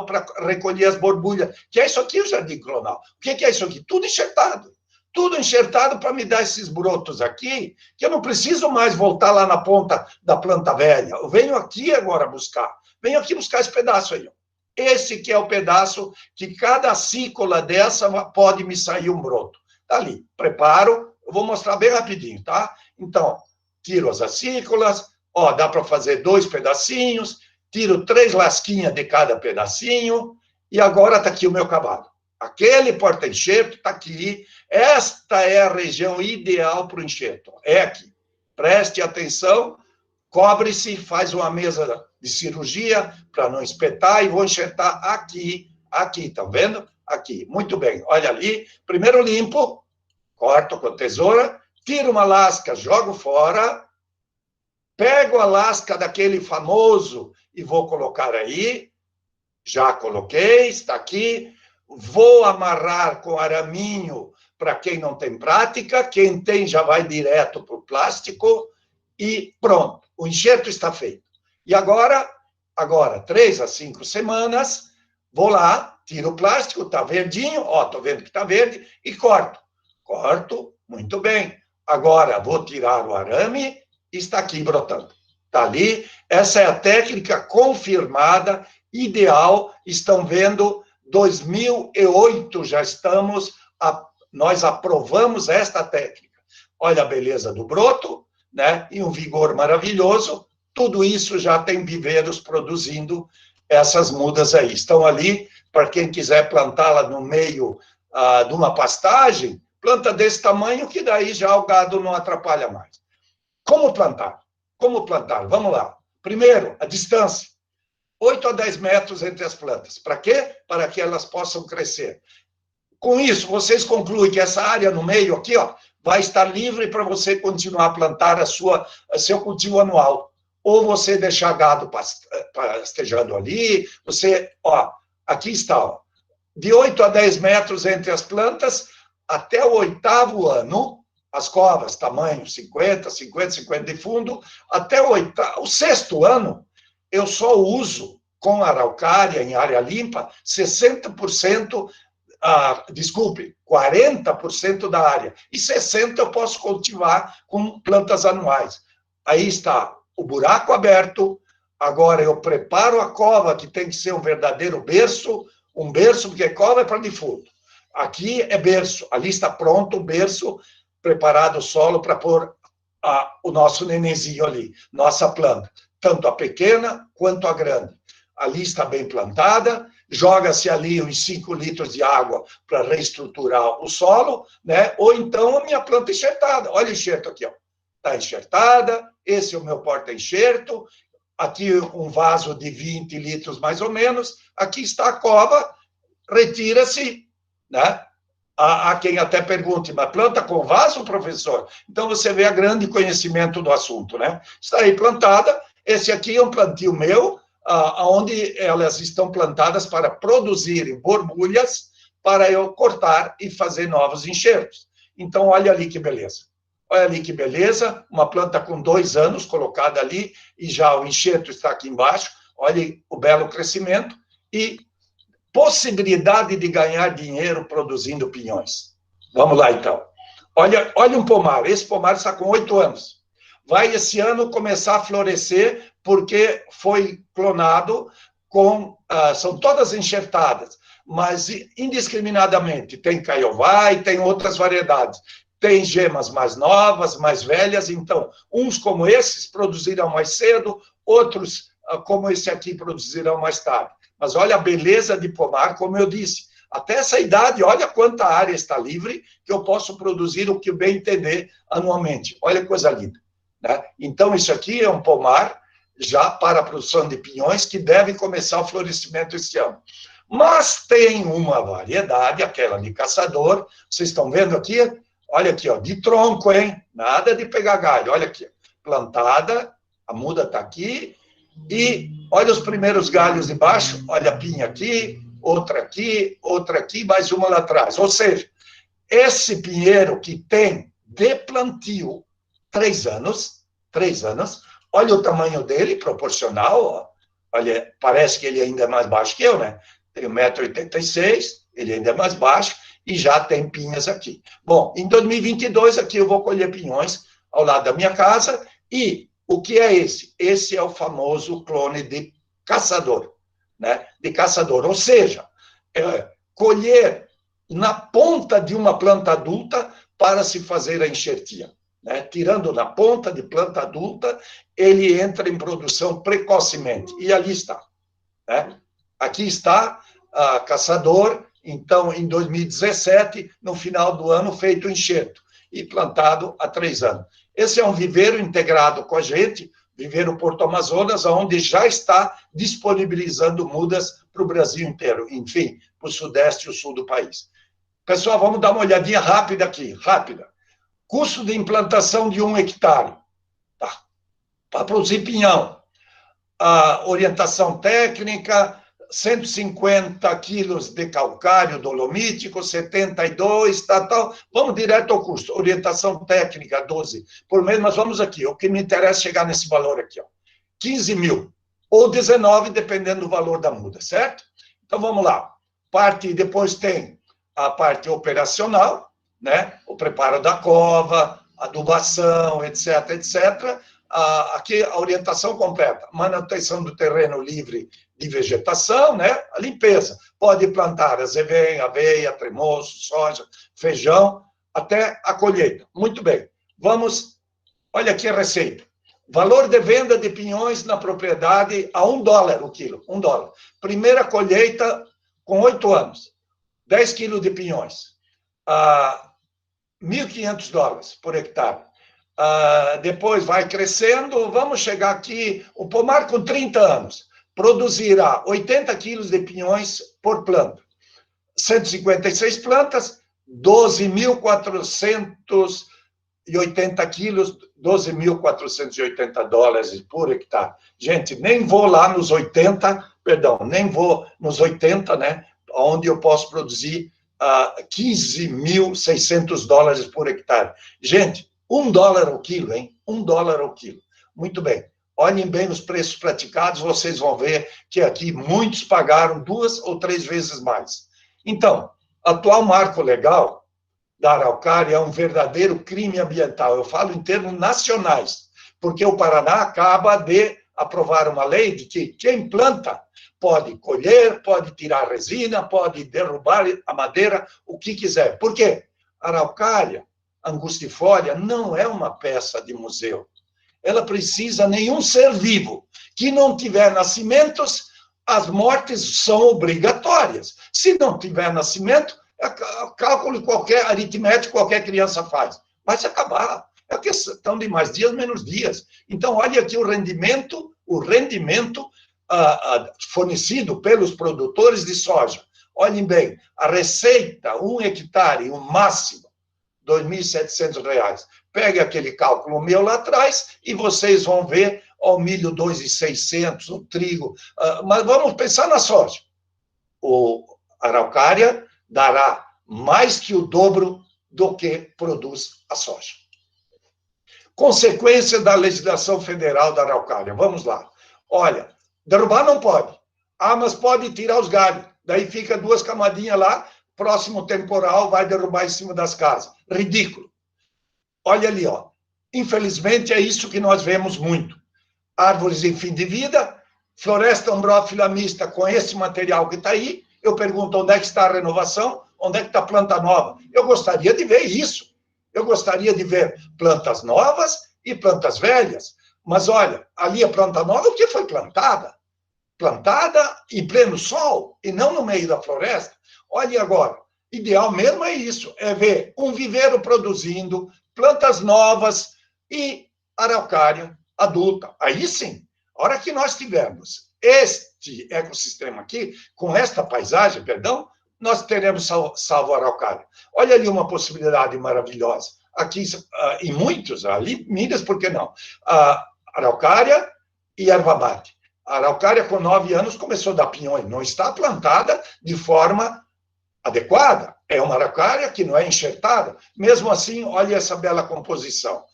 para recolher as borbulhas, que é isso aqui, o jardim clonal. O que é isso aqui? Tudo enxertado para me dar esses brotos aqui, que eu não preciso mais voltar lá na ponta da planta velha, eu venho aqui agora buscar, esse pedaço aí, ó. Esse que é o pedaço que cada acícola dessa pode me sair um broto. Tá ali, preparo, eu vou mostrar bem rapidinho, tá? Então, tiro as acícolas, ó, dá para fazer 2 pedacinhos, tiro 3 lasquinhas de cada pedacinho, e agora está aqui o meu cavalo. Aquele porta-enxerto está aqui, esta é a região ideal para o enxerto, é aqui. Preste atenção, cobre-se, faz uma mesa de cirurgia para não espetar, e vou enxertar aqui, tá vendo? Aqui, muito bem, olha ali, primeiro limpo, corto com a tesoura, tiro uma lasca, jogo fora, pego a lasca daquele famoso e vou colocar aí, já coloquei, está aqui, vou amarrar com araminho para quem não tem prática, quem tem já vai direto para o plástico e pronto, o enxerto está feito. E agora 3 a 5 semanas, vou lá, tiro o plástico, está verdinho, ó, estou vendo que está verde, e corto, muito bem. Agora vou tirar o arame e está aqui brotando. Está ali, essa é a técnica confirmada, ideal, estão vendo, 2008 já estamos, nós aprovamos esta técnica. Olha a beleza do broto, né? E um vigor maravilhoso, tudo isso já tem viveiros produzindo essas mudas aí. Estão ali, para quem quiser plantá-la no meio de uma pastagem, Planta desse tamanho, que daí já o gado não atrapalha mais. Como plantar? Como plantar? Vamos lá. Primeiro, a distância. 8 a 10 metros entre as plantas. Para quê? Para que elas possam crescer. Com isso, vocês concluem que essa área no meio aqui, ó, vai estar livre para você continuar a plantar seu cultivo anual. Ou você deixar gado pastejando ali, você, ó, aqui está, ó, de 8 a 10 metros entre as plantas, até o 8º ano, as covas, tamanho 50, 50, 50 de fundo, até o 6º ano, eu só uso com araucária em área limpa 60%, desculpe, 40% da área. E 60% eu posso cultivar com plantas anuais. Aí está o buraco aberto. Agora eu preparo a cova, que tem que ser um verdadeiro berço, porque cova é para defunto. Aqui é berço, ali está pronto o berço, preparado o solo para pôr o nosso nenenzinho ali, nossa planta, tanto a pequena quanto a grande. Ali está bem plantada, joga-se ali uns 5 litros de água para reestruturar o solo, né? Ou então a minha planta enxertada. Olha o enxerto aqui, ó. Está enxertada, esse é o meu porta-enxerto, aqui um vaso de 20 litros mais ou menos, aqui está a cova, retira-se, né? Há quem até pergunte, mas planta com vaso, professor? Então você vê a grande conhecimento do assunto, né? Está aí plantada, esse aqui é um plantio meu, onde elas estão plantadas para produzirem borbulhas, para eu cortar e fazer novos enxertos. Então, olha ali que beleza. Olha ali que beleza, uma planta com 2 anos colocada ali, e já o enxerto está aqui embaixo. Olha o belo crescimento e possibilidade de ganhar dinheiro produzindo pinhões. Vamos lá, então. Olha um pomar. Esse pomar está com 8 anos. Vai, esse ano, começar a florescer, porque foi clonado são todas enxertadas, mas indiscriminadamente. Tem Caiová e tem outras variedades. Tem gemas mais novas, mais velhas. Então, uns como esses produzirão mais cedo, outros, como esse aqui, produzirão mais tarde. Mas olha a beleza de pomar, como eu disse. Até essa idade, olha quanta área está livre, que eu posso produzir o que eu bem entender anualmente. Olha que coisa linda, né? Então, isso aqui é um pomar já para a produção de pinhões, que deve começar o florescimento esse ano. Mas tem uma variedade, aquela de caçador, vocês estão vendo aqui? Olha aqui, ó, de tronco, hein? Nada de pegar galho, olha aqui. Plantada, a muda está aqui, e olha os primeiros galhos de baixo, olha a pinha aqui, outra aqui, mais uma lá atrás. Ou seja, esse pinheiro que tem de plantio 3 anos, olha o tamanho dele, proporcional, ó. Olha, parece que ele ainda é mais baixo que eu, né? Tenho 1,86 m, ele ainda é mais baixo, e já tem pinhas aqui. Bom, em 2022, aqui eu vou colher pinhões ao lado da minha casa, e o que é esse? Esse é o famoso clone de caçador, né? De caçador, ou seja, colher na ponta de uma planta adulta para se fazer a enxertia, né? Tirando na ponta de planta adulta, ele entra em produção precocemente, e ali está, né? Aqui está a caçador, então, em 2017, no final do ano, feito o enxerto, e plantado há 3 anos. Esse é um viveiro integrado com a gente, Viveiro Porto Amazonas, onde já está disponibilizando mudas para o Brasil inteiro, enfim, para o sudeste e o sul do país. Pessoal, vamos dar uma olhadinha rápida aqui, rápida. Custo de implantação de 1 hectare, tá? Para produzir pinhão. A orientação técnica, 150 quilos de calcário dolomítico, 72, tal. Vamos direto ao custo. Orientação técnica, 12 por mês, mas vamos aqui. O que me interessa é chegar nesse valor aqui, ó. 15 mil, ou 19, dependendo do valor da muda, certo? Então, vamos lá. Depois tem a parte operacional, né? O preparo da cova, adubação, etc, etc. Aqui a orientação completa. Manutenção do terreno livre de vegetação, né? A limpeza. Pode plantar azevém, aveia, tremoço, soja, feijão, até a colheita. Muito bem. Vamos, olha aqui a receita. Valor de venda de pinhões na propriedade a $1 o quilo. $1. Primeira colheita com 8 anos. 10 quilos de pinhões. $1.500 por hectare. Depois vai crescendo, vamos chegar aqui, o pomar com 30 anos produzirá 80 quilos de pinhões por planta. 156 plantas, 12.480 quilos, $12.480 por hectare. Gente, nem vou lá nos 80, perdão, nem vou nos 80, né, onde eu posso produzir $15.600 por hectare. Gente, $1 ao quilo, hein? $1 ao quilo. Muito bem. Olhem bem os preços praticados, vocês vão ver que aqui muitos pagaram 2 ou 3 vezes mais. Então, atual marco legal da araucária é um verdadeiro crime ambiental. Eu falo em termos nacionais, porque o Paraná acaba de aprovar uma lei de que quem planta pode colher, pode tirar resina, pode derrubar a madeira, o que quiser. Por quê? A araucária angustifólia não é uma peça de museu. Ela precisa, nenhum ser vivo que não tiver nascimentos, as mortes são obrigatórias. Se não tiver nascimento, cálculo qualquer, aritmético, qualquer criança faz. Vai se acabar. É questão de mais dias, menos dias. Então, olha aqui o rendimento fornecido pelos produtores de soja. Olhem bem, a receita, 1 hectare, o máximo, R$ 2.700. Pegue aquele cálculo meu lá atrás e vocês vão ver o milho 2.600, o trigo. Mas vamos pensar na soja. A araucária dará mais que o dobro do que produz a soja. Consequência da legislação federal da araucária. Vamos lá. Olha, derrubar não pode. Mas pode tirar os galhos. Daí fica 2 camadinhas lá, próximo temporal vai derrubar em cima das casas. Ridículo. Olha ali, ó. Infelizmente, é isso que nós vemos muito. Árvores em fim de vida, floresta umbrófila mista com esse material que está aí. Eu pergunto, onde é que está a renovação? Onde é que está a planta nova? Eu gostaria de ver isso. Eu gostaria de ver plantas novas e plantas velhas. Mas, olha, ali a planta nova, o que foi plantada? Plantada em pleno sol e não no meio da floresta. Olha agora, ideal mesmo é isso, é ver um viveiro produzindo plantas novas e araucária adulta. Aí sim, a hora que nós tivermos este ecossistema aqui, com esta paisagem, perdão, nós teremos salvo a araucária. Olha ali uma possibilidade maravilhosa. Aqui, em muitos, ali, Minas, por que não? Araucária e erva mate. A araucária, com 9 anos, começou a dar pinhões. Não está plantada de forma adequada. É uma araucária que não é enxertada. Mesmo assim, olha essa bela composição.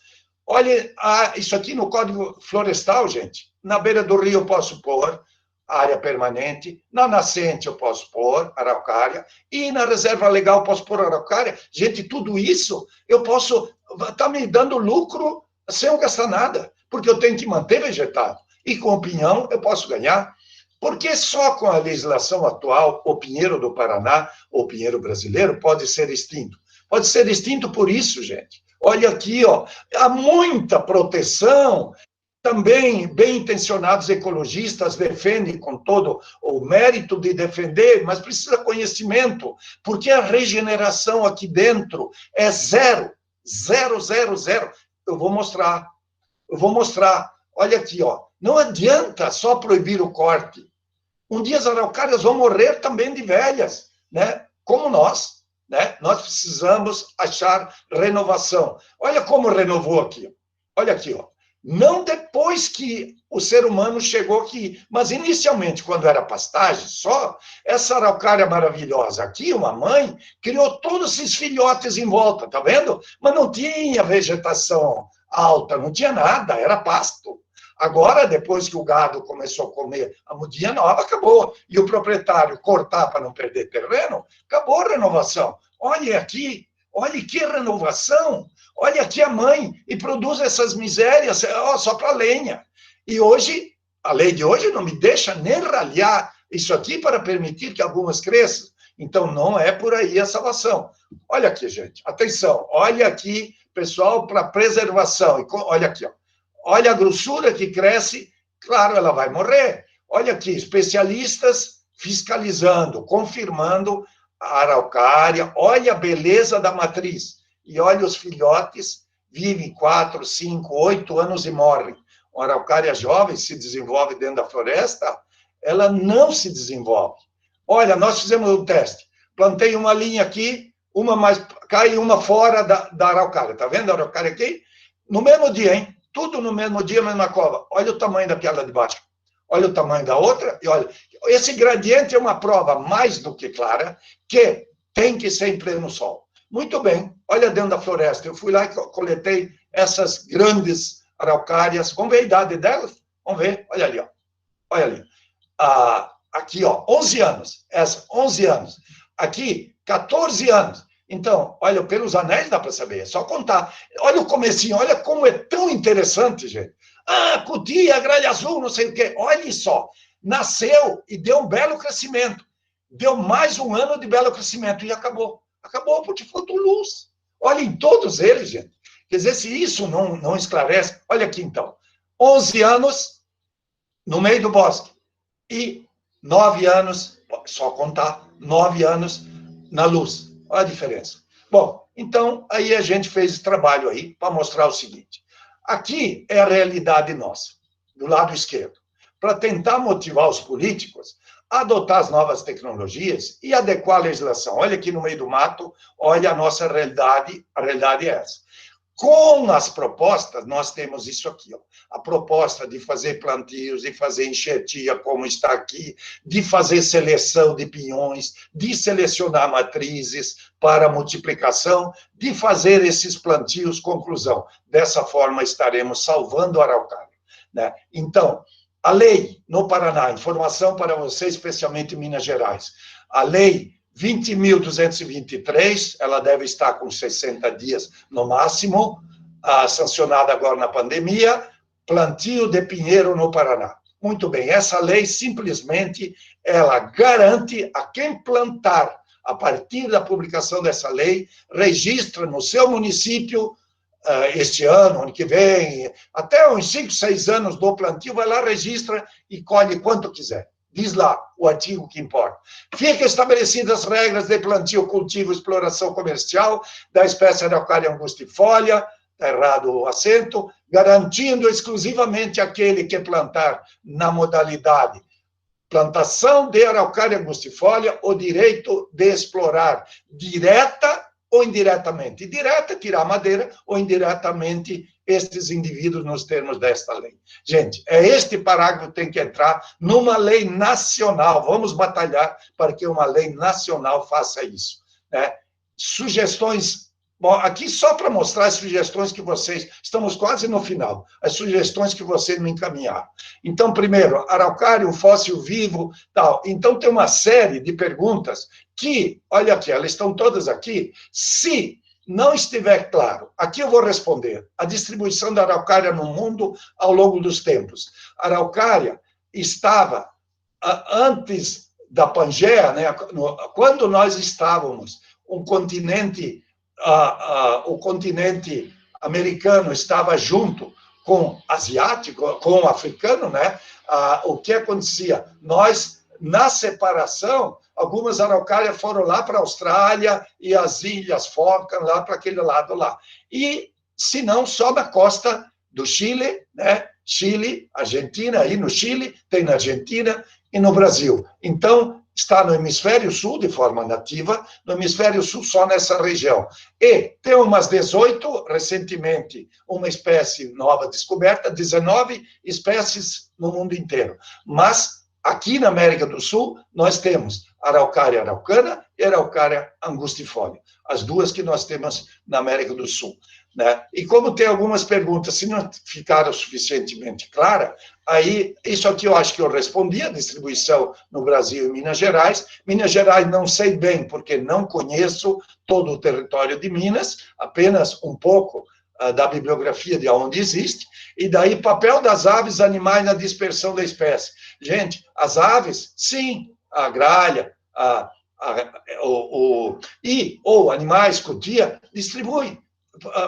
Olha, isso aqui no Código Florestal, gente. Na beira do rio eu posso pôr área permanente, na nascente eu posso pôr araucária, e na reserva legal eu posso pôr araucária. Gente, tudo isso eu posso... Está me dando lucro sem eu gastar nada, porque eu tenho que manter vegetado. E com o pinhão eu posso ganhar. Porque só com a legislação atual, o pinheiro do Paraná, o pinheiro brasileiro, pode ser extinto. Pode ser extinto por isso, gente. Olha aqui, ó, há muita proteção. Também bem-intencionados ecologistas defendem com todo o mérito de defender, mas precisa conhecimento, porque a regeneração aqui dentro é zero. Eu vou mostrar. Olha aqui, ó. Não adianta só proibir o corte. Um dia as araucárias vão morrer também de velhas, né? Como nós, né? Nós precisamos achar renovação. Olha como renovou aqui. Olha aqui, ó. Não depois que o ser humano chegou aqui, mas inicialmente, quando era pastagem só, essa araucária maravilhosa aqui, uma mãe, criou todos esses filhotes em volta, tá vendo? Mas não tinha vegetação alta, não tinha nada, era pasto. Agora, depois que o gado começou a comer a mudinha nova, acabou. E o proprietário cortar para não perder terreno, acabou a renovação. Olha aqui, olha que renovação. Olha aqui a mãe, e produz essas misérias só para lenha. E hoje, a lei de hoje não me deixa nem ralhar isso aqui para permitir que algumas cresçam. Então, não é por aí a salvação. Olha aqui, gente, atenção. Olha aqui, pessoal, para preservação. E olha aqui, ó. Olha a grossura que cresce, claro, ela vai morrer. Olha aqui, especialistas fiscalizando, confirmando a araucária. Olha a beleza da matriz. e olha, os filhotes vivem 4, 5, 8 anos e morrem. Uma araucária jovem se desenvolve dentro da floresta, ela não se desenvolve. Olha, nós fizemos um teste. Plantei uma linha aqui, uma mais, cai uma fora da araucária. Tá vendo a araucária aqui? No mesmo dia, hein? Tudo no mesmo dia, mesma cova. Olha o tamanho daquela de baixo. Olha o tamanho da outra e olha. Esse gradiente é uma prova mais do que clara que tem que ser em pleno sol. Muito bem, olha dentro da floresta. Eu fui lá e coletei essas grandes araucárias. Vamos ver a idade delas? Vamos ver, olha ali, ó. Olha ali. Aqui, ó, 11 anos. Essa, 11 anos. Aqui, 14 anos. Então, olha, pelos anéis dá para saber, é só contar. Olha o comecinho, olha como é tão interessante, gente. Cutia, gralha azul, não sei o quê. Olha só, nasceu e deu um belo crescimento. Deu mais um ano de belo crescimento e acabou. Acabou porque faltou luz. Olha em todos eles, gente. Quer dizer, se isso não esclarece... Olha aqui, então. 11 anos no meio do bosque. E 9 anos, só contar, 9 anos na luz. Olha a diferença. Bom, então, aí a gente fez esse trabalho aí para mostrar o seguinte. Aqui é a realidade nossa, do lado esquerdo. Para tentar motivar os políticos a adotar as novas tecnologias e adequar a legislação. Olha aqui no meio do mato, olha a nossa realidade, a realidade é essa. Com as propostas, nós temos isso aqui, ó. A proposta de fazer plantios, de fazer enxertia, como está aqui, de fazer seleção de pinhões, de selecionar matrizes para multiplicação, de fazer esses plantios, conclusão. Dessa forma, estaremos salvando a araucária, né? Então, a lei no Paraná, informação para você, especialmente em Minas Gerais, a lei 20.223, ela deve estar com 60 dias no máximo, sancionada agora na pandemia, plantio de pinheiro no Paraná. Muito bem, essa lei simplesmente, ela garante a quem plantar, a partir da publicação dessa lei, registra no seu município, este ano, ano que vem, até uns 5, 6 anos do plantio, vai lá, registra e colhe quanto quiser. Diz lá o artigo que importa. Fica estabelecidas as regras de plantio, cultivo, exploração comercial da espécie Araucaria angustifolia, está errado o acento, garantindo exclusivamente aquele que plantar na modalidade plantação de Araucaria angustifolia o direito de explorar direta ou indiretamente. Direta, tirar madeira, ou indiretamente, estes indivíduos nos termos desta lei. Gente, é este parágrafo que tem que entrar numa lei nacional. Vamos batalhar para que uma lei nacional faça isso, né? Sugestões... Bom, aqui só para mostrar as sugestões que vocês... Estamos quase no final. As sugestões que vocês me encaminharam. Então, primeiro, araucária, um fóssil vivo, tal. Então, tem uma série de perguntas que, olha aqui, elas estão todas aqui. Se não estiver claro, aqui eu vou responder. A distribuição da araucária no mundo ao longo dos tempos. A araucária estava antes da Pangeia, né? Quando nós estávamos um continente... o continente americano estava junto com o asiático, com o africano, né? O que acontecia? Nós, na separação, algumas araucárias foram lá para a Austrália e as Ilhas Falkland, lá para aquele lado lá. E, se não, só na costa do Chile, né? Chile, Argentina, aí no Chile, tem na Argentina e no Brasil. Então, está no hemisfério sul de forma nativa, no hemisfério sul só nessa região. E tem umas 18, recentemente, uma espécie nova descoberta, 19 espécies no mundo inteiro. Mas, aqui na América do Sul, nós temos Araucária araucana e Araucária angustifolia, as duas que nós temos na América do Sul, né? E como tem algumas perguntas, se não ficaram suficientemente claras, aí, isso aqui eu acho que eu respondi, a distribuição no Brasil e Minas Gerais. Minas Gerais não sei bem, porque não conheço todo o território de Minas, apenas um pouco da bibliografia de onde existe, e daí papel das aves, animais na dispersão da espécie. Gente, as aves, sim, a gralha, ou animais, cutia, distribui.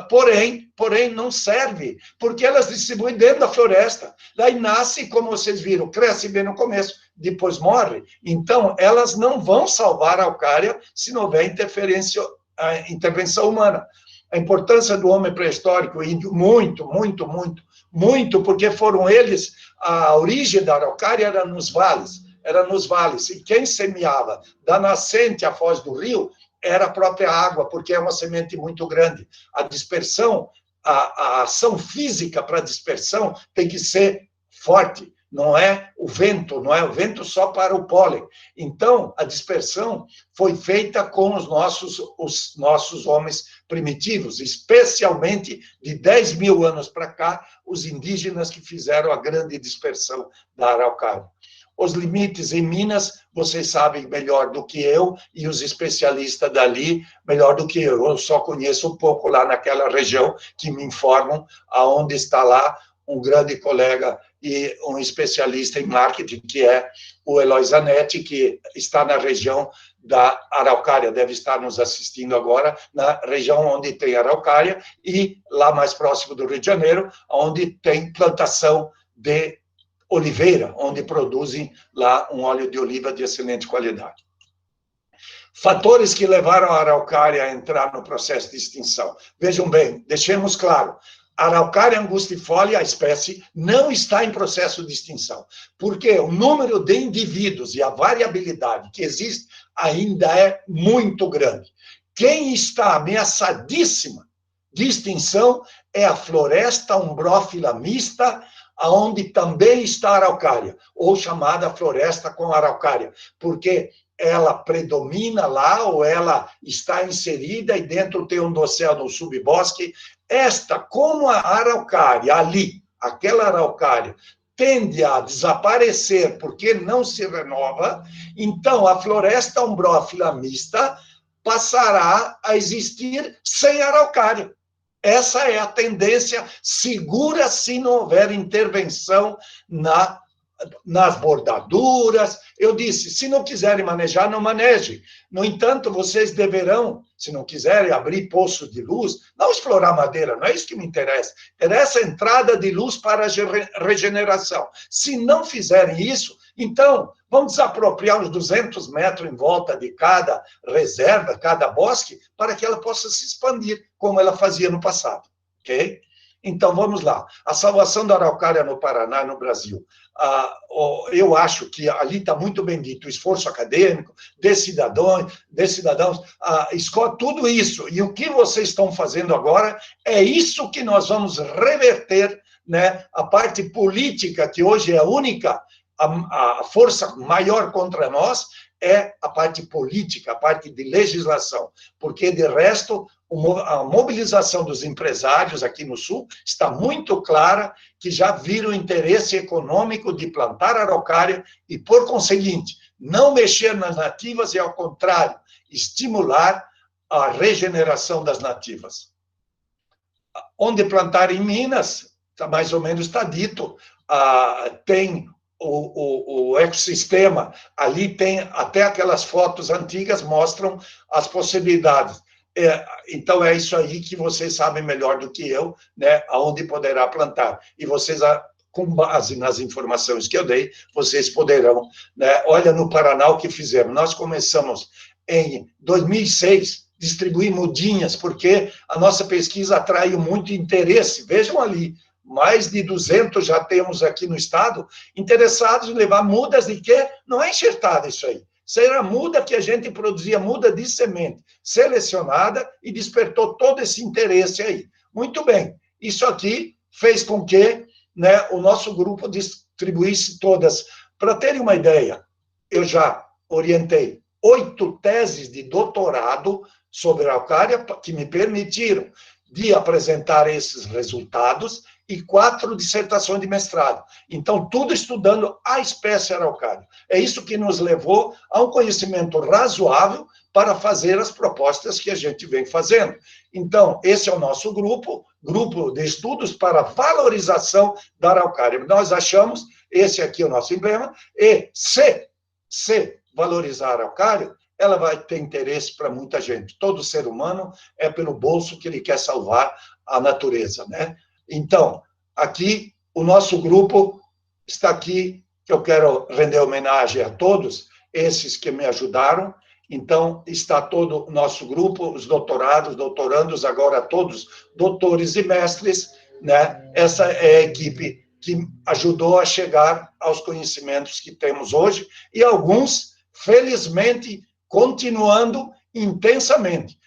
Porém, não serve, porque elas distribuem dentro da floresta. Daí nasce, como vocês viram, cresce bem no começo, depois morre. Então, elas não vão salvar a araucária se não houver intervenção humana. A importância do homem pré-histórico índio, muito, muito, muito, muito, porque foram eles, a origem da araucária era nos vales, e quem semeava da nascente à foz do rio era a própria água, porque é uma semente muito grande. A dispersão, a ação física para a dispersão tem que ser forte, não é o vento só para o pólen. Então, a dispersão foi feita com os nossos homens primitivos, especialmente de 10 mil anos para cá, os indígenas que fizeram a grande dispersão da araucária. Os limites em Minas, vocês sabem melhor do que eu, e os especialistas dali melhor do que eu. Eu só conheço um pouco lá naquela região, que me informam aonde está lá um grande colega e um especialista em marketing, que é o Eloy Zanetti, que está na região da araucária, deve estar nos assistindo agora, na região onde tem araucária, e lá mais próximo do Rio de Janeiro, onde tem plantação de oliveira, onde produzem lá um óleo de oliva de excelente qualidade. Fatores que levaram a araucária a entrar no processo de extinção. Vejam bem, deixemos claro, a araucária angustifolia, a espécie, não está em processo de extinção, porque o número de indivíduos e a variabilidade que existe ainda é muito grande. Quem está ameaçadíssima de extinção é a floresta umbrófila mista, onde também está a araucária, ou chamada floresta com araucária, porque ela predomina lá, ou ela está inserida, e dentro tem um dossel no subbosque. Esta, como a araucária ali, aquela araucária, tende a desaparecer porque não se renova, então a floresta umbrófila mista passará a existir sem araucária. Essa é a tendência segura se não houver intervenção nas bordaduras. Eu disse, se não quiserem manejar, não manejem. No entanto, vocês deverão, se não quiserem abrir poço de luz, não explorar madeira, não é isso que me interessa. Interessa a entrada de luz para a regeneração. Se não fizerem isso, então, vamos desapropriar uns 200 metros em volta de cada reserva, cada bosque, para que ela possa se expandir, como ela fazia no passado, ok? Então, vamos lá. A salvação da araucária no Paraná e no Brasil. Eu acho que ali está muito bem dito o esforço acadêmico, de cidadãos, escola, tudo isso. E o que vocês estão fazendo agora é isso que nós vamos reverter, né? A parte política, que hoje é a única, a força maior contra nós, é a parte política, a parte de legislação, porque, de resto, a mobilização dos empresários aqui no Sul está muito clara, que já viram o interesse econômico de plantar araucária e, por conseguinte, não mexer nas nativas e, ao contrário, estimular a regeneração das nativas. Onde plantar em Minas, mais ou menos está dito, tem o ecossistema, ali tem até aquelas fotos antigas, mostram as possibilidades. Então, é isso aí que vocês sabem melhor do que eu, né, aonde poderá plantar. E vocês, com base nas informações que eu dei, vocês poderão, né, olha no Paraná o que fizemos. Nós começamos em 2006, distribuir mudinhas, porque a nossa pesquisa atraiu muito interesse. Vejam ali, mais de 200 já temos aqui no estado, interessados em levar mudas de quê? Não é enxertada isso aí. Isso era muda que a gente produzia, muda de semente, selecionada, e despertou todo esse interesse aí. Muito bem, isso aqui fez com que, né, o nosso grupo distribuísse todas. Para terem uma ideia, eu já orientei 8 teses de doutorado sobre a araucária, que me permitiram de apresentar esses resultados, e 4 dissertações de mestrado. Então, tudo estudando a espécie araucária. É isso que nos levou a um conhecimento razoável para fazer as propostas que a gente vem fazendo. Então, esse é o nosso grupo de estudos para valorização da araucária. Nós achamos, esse aqui é o nosso emblema, e se valorizar a araucária, ela vai ter interesse para muita gente. Todo ser humano é pelo bolso que ele quer salvar a natureza, né? Então, aqui, o nosso grupo está aqui, eu quero render homenagem a todos esses que me ajudaram, Então, está todo o nosso grupo, os doutorados, doutorandos, agora todos doutores e mestres, né? Essa é a equipe que ajudou a chegar aos conhecimentos que temos hoje, e alguns, felizmente, continuando intensamente.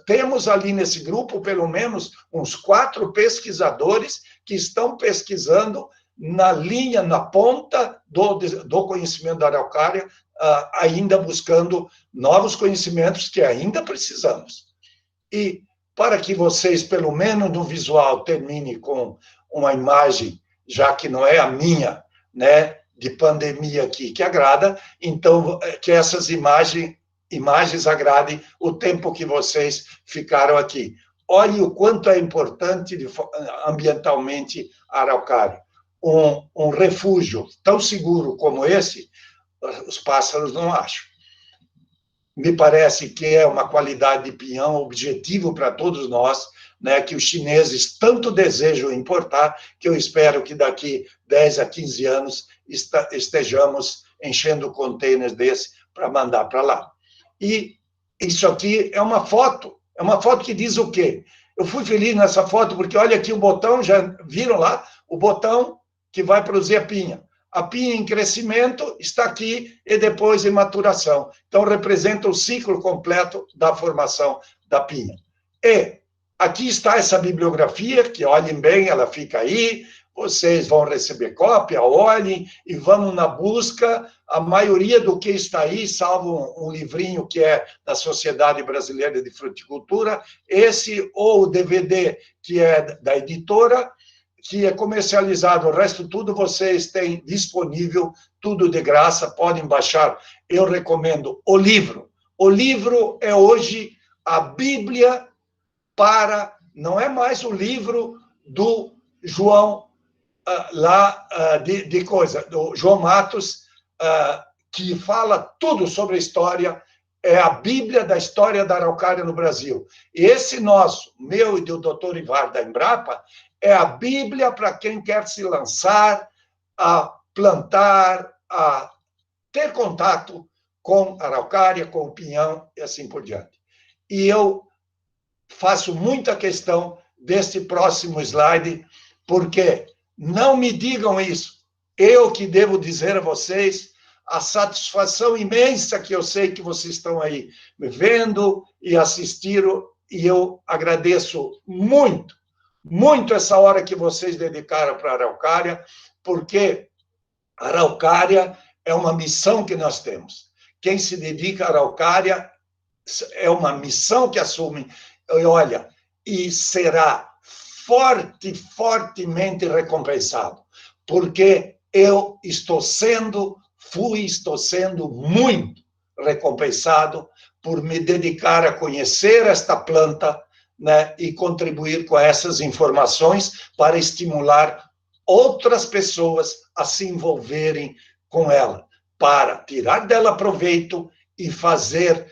Temos ali nesse grupo, pelo menos, uns 4 pesquisadores que estão pesquisando na linha, na ponta do conhecimento da araucária, ainda buscando novos conhecimentos que ainda precisamos. E para que vocês, pelo menos no visual, terminem com uma imagem, já que não é a minha, né, de pandemia aqui que agrada, então que essas imagens agradem o tempo que vocês ficaram aqui. Olhe o quanto é importante ambientalmente a araucária. Um refúgio tão seguro como esse, os pássaros não acham. Me parece que é uma qualidade de pinhão objetivo para todos nós, né, que os chineses tanto desejam importar, que eu espero que daqui 10 a 15 anos estejamos enchendo containers desse para mandar para lá. E isso aqui é uma foto que diz o quê? Eu fui feliz nessa foto porque olha aqui o botão, já viram lá? O botão que vai produzir a pinha. A pinha em crescimento está aqui e depois em maturação. Então, representa o ciclo completo da formação da pinha. E aqui está essa bibliografia, que olhem bem, ela fica aí, vocês vão receber cópia, olhem e vamos na busca. A maioria do que está aí, salvo um livrinho que é da Sociedade Brasileira de Fruticultura, esse ou o DVD que é da editora, que é comercializado, o resto tudo vocês têm disponível, tudo de graça, podem baixar. Eu recomendo o livro. O livro é hoje a Bíblia para... Não é mais o livro do João, do João Matos, que fala tudo sobre a história, é a Bíblia da história da araucária no Brasil. E esse nosso, meu e do Dr. Ivar da Embrapa, é a Bíblia para quem quer se lançar a plantar, a ter contato com a araucária, com o pinhão e assim por diante. E eu faço muita questão deste próximo slide, porque não me digam isso. Eu que devo dizer a vocês a satisfação imensa que eu sei que vocês estão aí me vendo e assistiram, e eu agradeço muito, muito essa hora que vocês dedicaram para a araucária, porque a araucária é uma missão que nós temos. Quem se dedica à araucária é uma missão que assume, olha, e será fortemente recompensado, porque eu estou sendo muito recompensado por me dedicar a conhecer esta planta, né, e contribuir com essas informações para estimular outras pessoas a se envolverem com ela, para tirar dela proveito e fazer,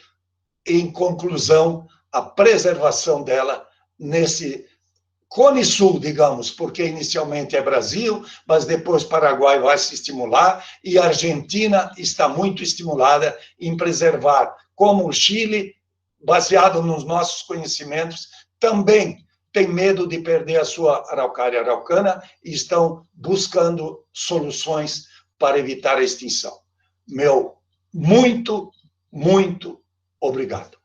em conclusão, a preservação dela nesse Cone Sul, digamos, porque inicialmente é Brasil, mas depois Paraguai vai se estimular e a Argentina está muito estimulada em preservar, como o Chile, baseado nos nossos conhecimentos, também tem medo de perder a sua araucária araucana e estão buscando soluções para evitar a extinção. Meu muito obrigado.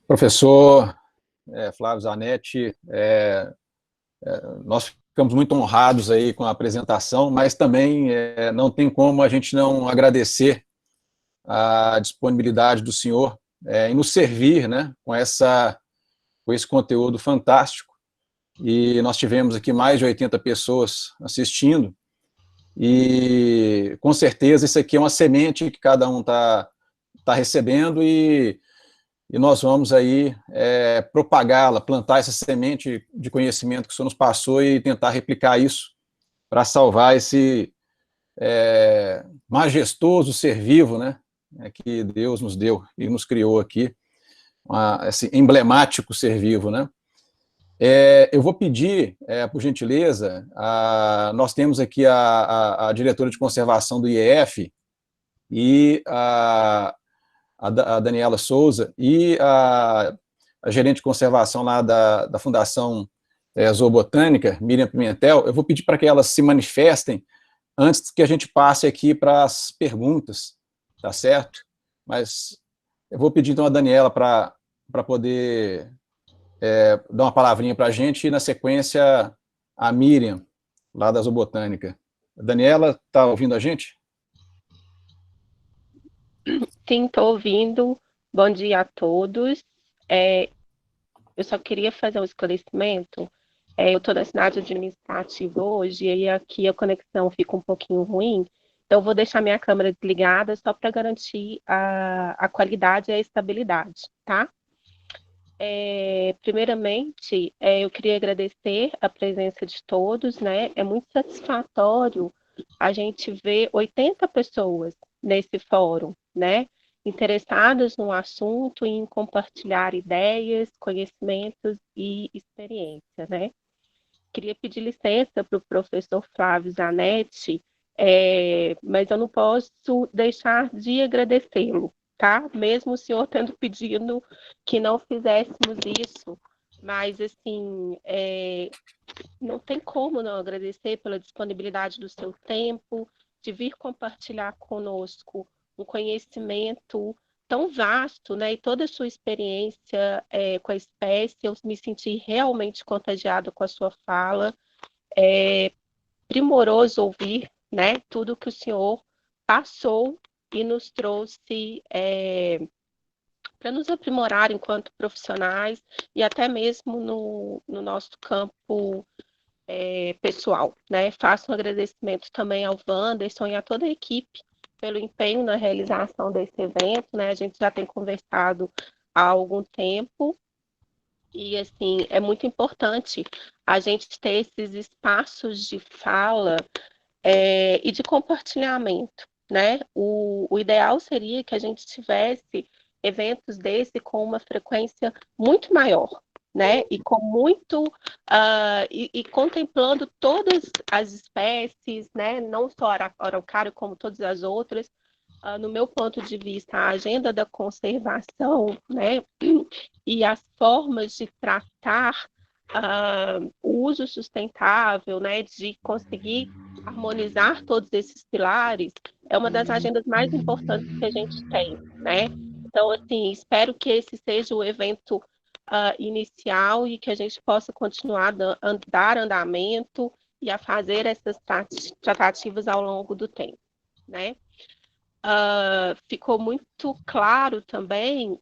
Professor Flávio Zanetti, nós ficamos muito honrados aí com a apresentação, mas também não tem como a gente não agradecer a disponibilidade do senhor em nos servir, né, com esse conteúdo fantástico. E nós tivemos aqui mais de 80 pessoas assistindo, e com certeza isso aqui é uma semente que cada um está recebendo, e nós vamos aí propagá-la, plantar essa semente de conhecimento que o senhor nos passou e tentar replicar isso para salvar esse majestoso ser vivo, né, que Deus nos deu e nos criou aqui, esse emblemático ser vivo, né. Eu vou pedir, por gentileza, nós temos aqui a diretora de conservação do IEF, e a Daniela Souza e a gerente de conservação lá da Fundação Zoobotânica, Miriam Pimentel. Eu vou pedir para que elas se manifestem antes que a gente passe aqui para as perguntas, tá certo? Mas eu vou pedir então a Daniela para poder dar uma palavrinha para a gente, e na sequência a Miriam, lá da Zoobotânica. A Daniela, está ouvindo a gente? Sim, estou ouvindo. Bom dia a todos. Eu só queria fazer um esclarecimento. Eu estou na cidade administrativa hoje, e aí aqui a conexão fica um pouquinho ruim, então eu vou deixar minha câmera desligada só para garantir a qualidade e a estabilidade, tá? Primeiramente, eu queria agradecer a presença de todos, né? É muito satisfatório a gente ver 80 pessoas nesse fórum, né? Interessadas no assunto e em compartilhar ideias, conhecimentos e experiência, né? Queria pedir licença para o professor Flávio Zanetti, mas eu não posso deixar de agradecê-lo, tá? Mesmo o senhor tendo pedido que não fizéssemos isso, mas, assim, não tem como não agradecer pela disponibilidade do seu tempo, de vir compartilhar conosco um conhecimento tão vasto, né, e toda a sua experiência com a espécie. Eu me senti realmente contagiada com a sua fala. É primoroso ouvir, né, tudo que o senhor passou e nos trouxe para nos aprimorar enquanto profissionais e até mesmo no nosso campo pessoal, né? Faço um agradecimento também ao Wanderson e a toda a equipe pelo empenho na realização desse evento, né? A gente já tem conversado há algum tempo e, assim, é muito importante a gente ter esses espaços de fala e de compartilhamento, né? O ideal seria que a gente tivesse eventos desse com uma frequência muito maior, né? E com muito e contemplando todas as espécies, né? Não só a araucária como todas as outras. No meu ponto de vista, a agenda da conservação, né? E as formas de tratar o uso sustentável, né? De conseguir harmonizar todos esses pilares é uma das agendas mais importantes que a gente tem, né? Então, assim, espero que esse seja o evento inicial e que a gente possa continuar a dar andamento e a fazer essas tratativas ao longo do tempo, né? Ficou muito claro também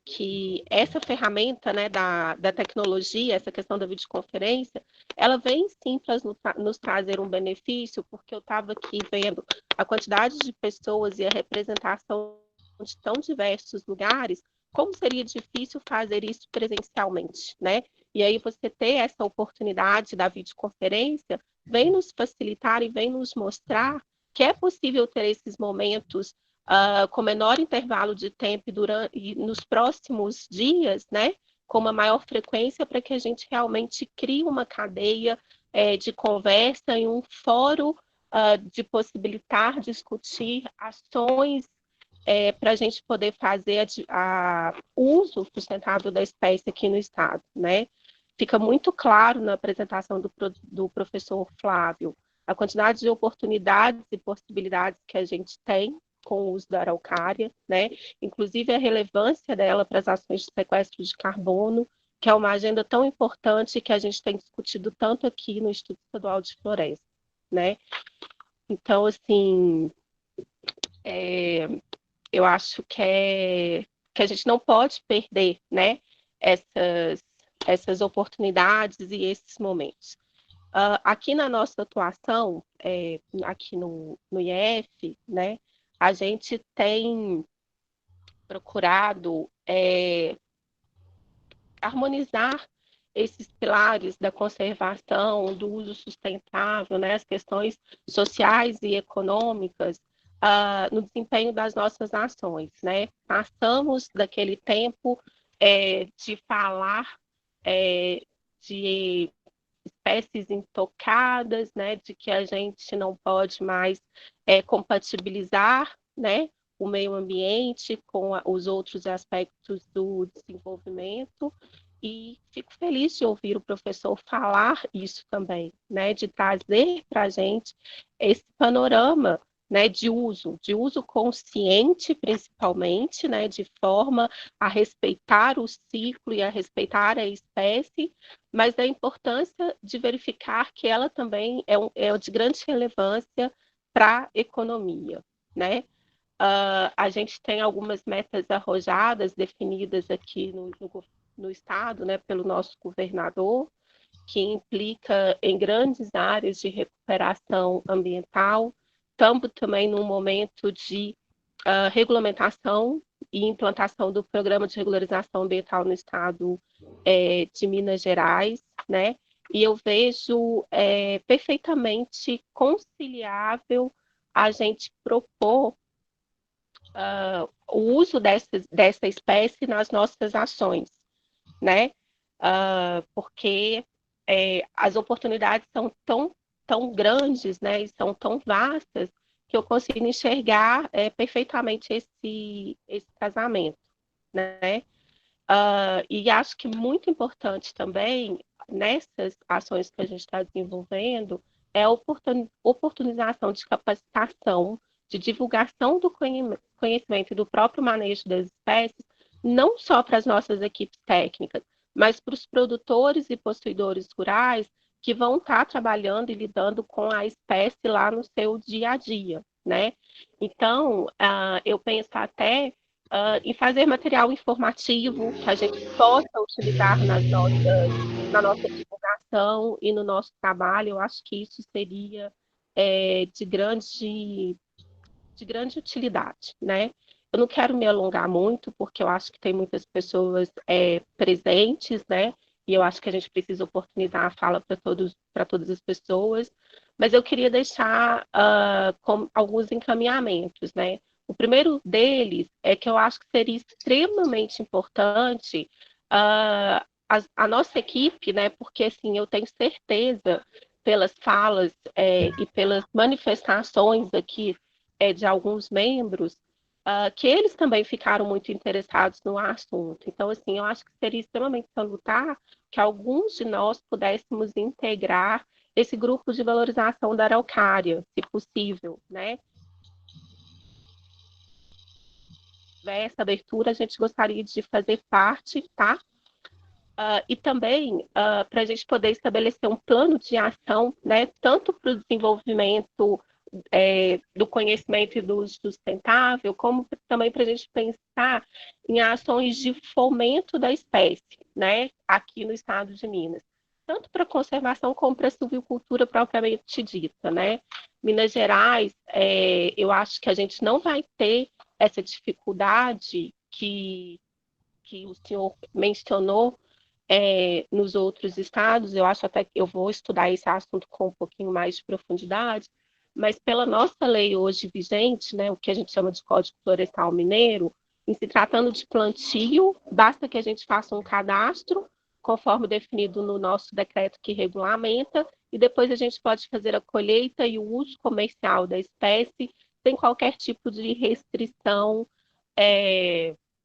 que essa ferramenta, né, da tecnologia, essa questão da videoconferência, ela vem sim para nos trazer um benefício, porque eu estava aqui vendo a quantidade de pessoas e a representação de tão diversos lugares, como seria difícil fazer isso presencialmente, né? E aí você ter essa oportunidade da videoconferência vem nos facilitar e vem nos mostrar que é possível ter esses momentos com menor intervalo de tempo e nos próximos dias, né, com uma maior frequência, para que a gente realmente crie uma cadeia de conversa e um fórum de possibilitar discutir ações para a gente poder fazer uso sustentável da espécie aqui no estado, né? Fica muito claro na apresentação do professor Flávio a quantidade de oportunidades e possibilidades que a gente tem com o uso da araucária, né? Inclusive a relevância dela para as ações de sequestro de carbono, que é uma agenda tão importante que a gente tem discutido tanto aqui no Instituto Estadual de Floresta, né? Então, assim, eu acho que a gente não pode perder, né, essas oportunidades e esses momentos. Aqui na nossa atuação, aqui no IF, né, a gente tem procurado harmonizar esses pilares da conservação, do uso sustentável, né, as questões sociais e econômicas no desempenho das nossas ações, né? Passamos daquele tempo de falar de espécies intocadas, né, de que a gente não pode mais compatibilizar né, o meio ambiente com os outros aspectos do desenvolvimento, e fico feliz de ouvir o professor falar isso também, né, de trazer para a gente esse panorama, né, de uso consciente, principalmente, né, de forma a respeitar o ciclo e a respeitar a espécie, mas da importância de verificar que ela também é de grande relevância para a economia, né? A gente tem algumas metas arrojadas, definidas aqui no Estado, né, pelo nosso governador, que implica em grandes áreas de recuperação ambiental. Estamos também num momento de regulamentação e implantação do Programa de Regularização Ambiental no Estado de Minas Gerais, né? E eu vejo perfeitamente conciliável a gente propor o uso dessa espécie nas nossas ações, né? Porque as oportunidades são tão grandes, né? E são tão vastas que eu consigo enxergar perfeitamente esse casamento, né? E acho que muito importante também nessas ações que a gente está desenvolvendo é a oportunização de capacitação, de divulgação do conhecimento e do próprio manejo das espécies, não só para as nossas equipes técnicas, mas para os produtores e possuidores rurais que vão estar trabalhando e lidando com a espécie lá no seu dia a dia, né? Então, eu penso até em fazer material informativo que a gente possa utilizar na nossa divulgação e no nosso trabalho. Eu acho que isso seria de grande utilidade, né? Eu não quero me alongar muito, porque eu acho que tem muitas pessoas presentes, né? E eu acho que a gente precisa oportunizar a fala para todas as pessoas, mas eu queria deixar com alguns encaminhamentos, né? O primeiro deles é que eu acho que seria extremamente importante a nossa equipe, né? Porque assim, eu tenho certeza pelas falas e pelas manifestações aqui de alguns membros, que eles também ficaram muito interessados no assunto. Então, assim, eu acho que seria extremamente salutar que alguns de nós pudéssemos integrar esse grupo de valorização da araucária, se possível, né? Essa abertura, a gente gostaria de fazer parte, tá? E também para a gente poder estabelecer um plano de ação, né, tanto para o desenvolvimento do conhecimento e do uso sustentável, como também para a gente pensar em ações de fomento da espécie, né, aqui no estado de Minas, tanto para conservação como para a silvicultura propriamente dita, né. Minas Gerais, eu acho que a gente não vai ter essa dificuldade que o senhor mencionou nos outros estados. Eu acho até que eu vou estudar esse assunto com um pouquinho mais de profundidade, mas pela nossa lei hoje vigente, né, o que a gente chama de Código Florestal Mineiro, em se tratando de plantio, basta que a gente faça um cadastro, conforme definido no nosso decreto que regulamenta, e depois a gente pode fazer a colheita e o uso comercial da espécie sem qualquer tipo de restrição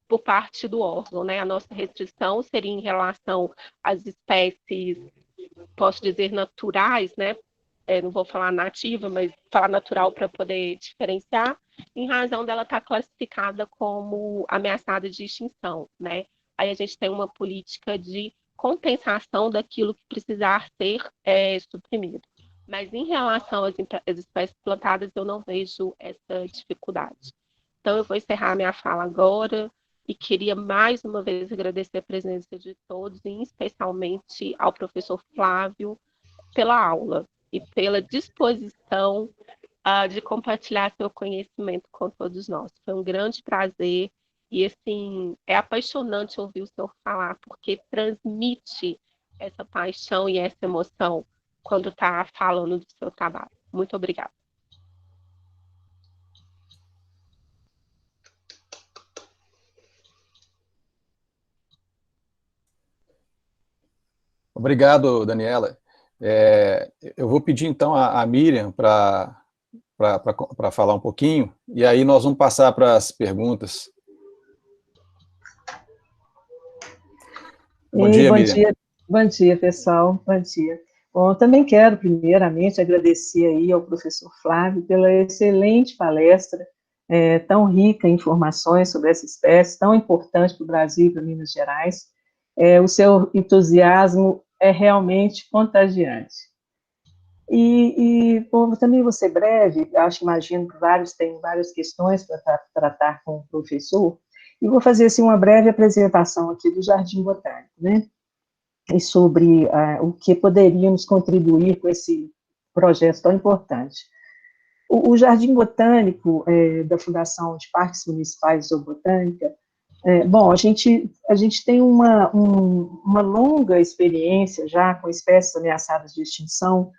por parte do órgão, né? A nossa restrição seria em relação às espécies, posso dizer, naturais, né? Não vou falar nativa, mas falar natural para poder diferenciar, em razão dela estar classificada como ameaçada de extinção, né? Aí a gente tem uma política de compensação daquilo que precisar ser suprimido. Mas em relação às espécies plantadas, eu não vejo essa dificuldade. Então, eu vou encerrar minha fala agora e queria mais uma vez agradecer a presença de todos, e especialmente ao professor Flávio, pela aula e pela disposição de compartilhar seu conhecimento com todos nós. Foi um grande prazer e, assim, é apaixonante ouvir o senhor falar, porque transmite essa paixão e essa emoção quando está falando do seu trabalho. Muito obrigada. Obrigado, Daniela. Eu vou pedir, então, a Miriam para para falar um pouquinho, e aí nós vamos passar para as perguntas. Bom dia, Miriam. Bom dia, pessoal. Bom dia. Bom, eu também quero, primeiramente, agradecer aí ao professor Flávio pela excelente palestra, tão rica em informações sobre essa espécie, tão importante para o Brasil e para Minas Gerais. O seu entusiasmo é realmente contagiante. Bom, também vou ser breve, imagino que tem várias questões para tratar com o professor, e vou fazer assim, uma breve apresentação aqui do Jardim Botânico, né? E sobre o que poderíamos contribuir com esse projeto tão importante. O Jardim Botânico da Fundação de Parques Municipais de Zoobotânica, bom, a gente tem uma longa experiência já com espécies ameaçadas de extinção,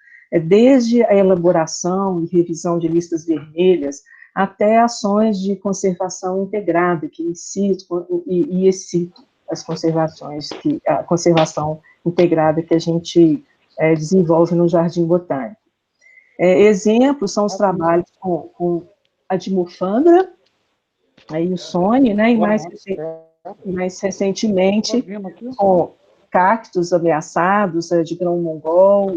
desde a elaboração e revisão de listas vermelhas até ações de conservação integrada, que excito as conservações, a conservação integrada que a gente desenvolve no Jardim Botânico. Exemplos são os trabalhos com a dimorfandra, aí o Sony, né, e mais recentemente com cactos ameaçados de grão mongol.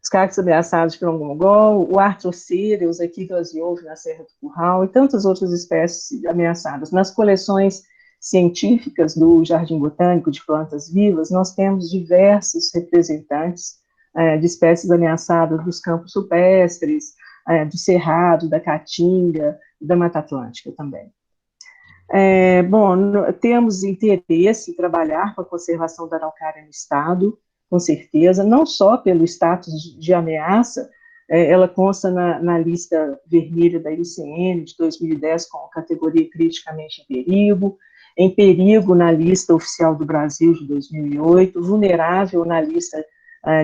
Os cactos ameaçados de grão mongol, o Arthrocereus, aqui glaseouve na Serra do Curral, e tantas outras espécies ameaçadas. Nas coleções científicas do Jardim Botânico de Plantas Vivas, nós temos diversos representantes de espécies ameaçadas dos campos rupestres, do Cerrado, da Caatinga, da Mata Atlântica também. Bom, temos interesse em trabalhar com a conservação da araucária no estado, com certeza, não só pelo status de ameaça, ela consta na lista vermelha da IUCN de 2010 com categoria criticamente em perigo na lista oficial do Brasil de 2008, vulnerável na lista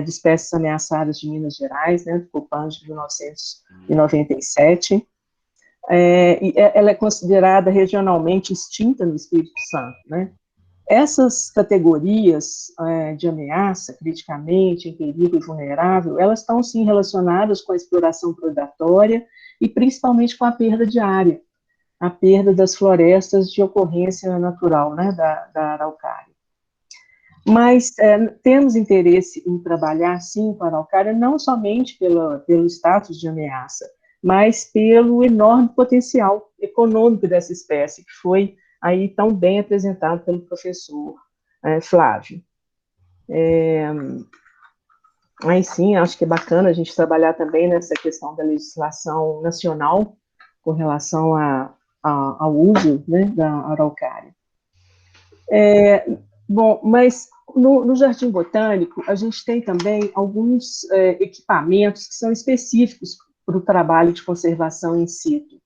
de espécies ameaçadas de Minas Gerais, né, do Copan de 1997, ela é considerada regionalmente extinta no Espírito Santo, né. Essas categorias de ameaça, criticamente, em perigo e vulnerável, elas estão, sim, relacionadas com a exploração predatória e principalmente com a perda de área, a perda das florestas de ocorrência natural, né, da araucária. Mas temos interesse em trabalhar, sim, com a araucária, não somente pelo status de ameaça, mas pelo enorme potencial econômico dessa espécie, que foi aí tão bem apresentado pelo professor Flávio. Aí sim, acho que é bacana a gente trabalhar também nessa questão da legislação nacional com relação ao uso, né, da araucária. Bom, mas no Jardim Botânico, a gente tem também alguns equipamentos que são específicos para o trabalho de conservação in situ.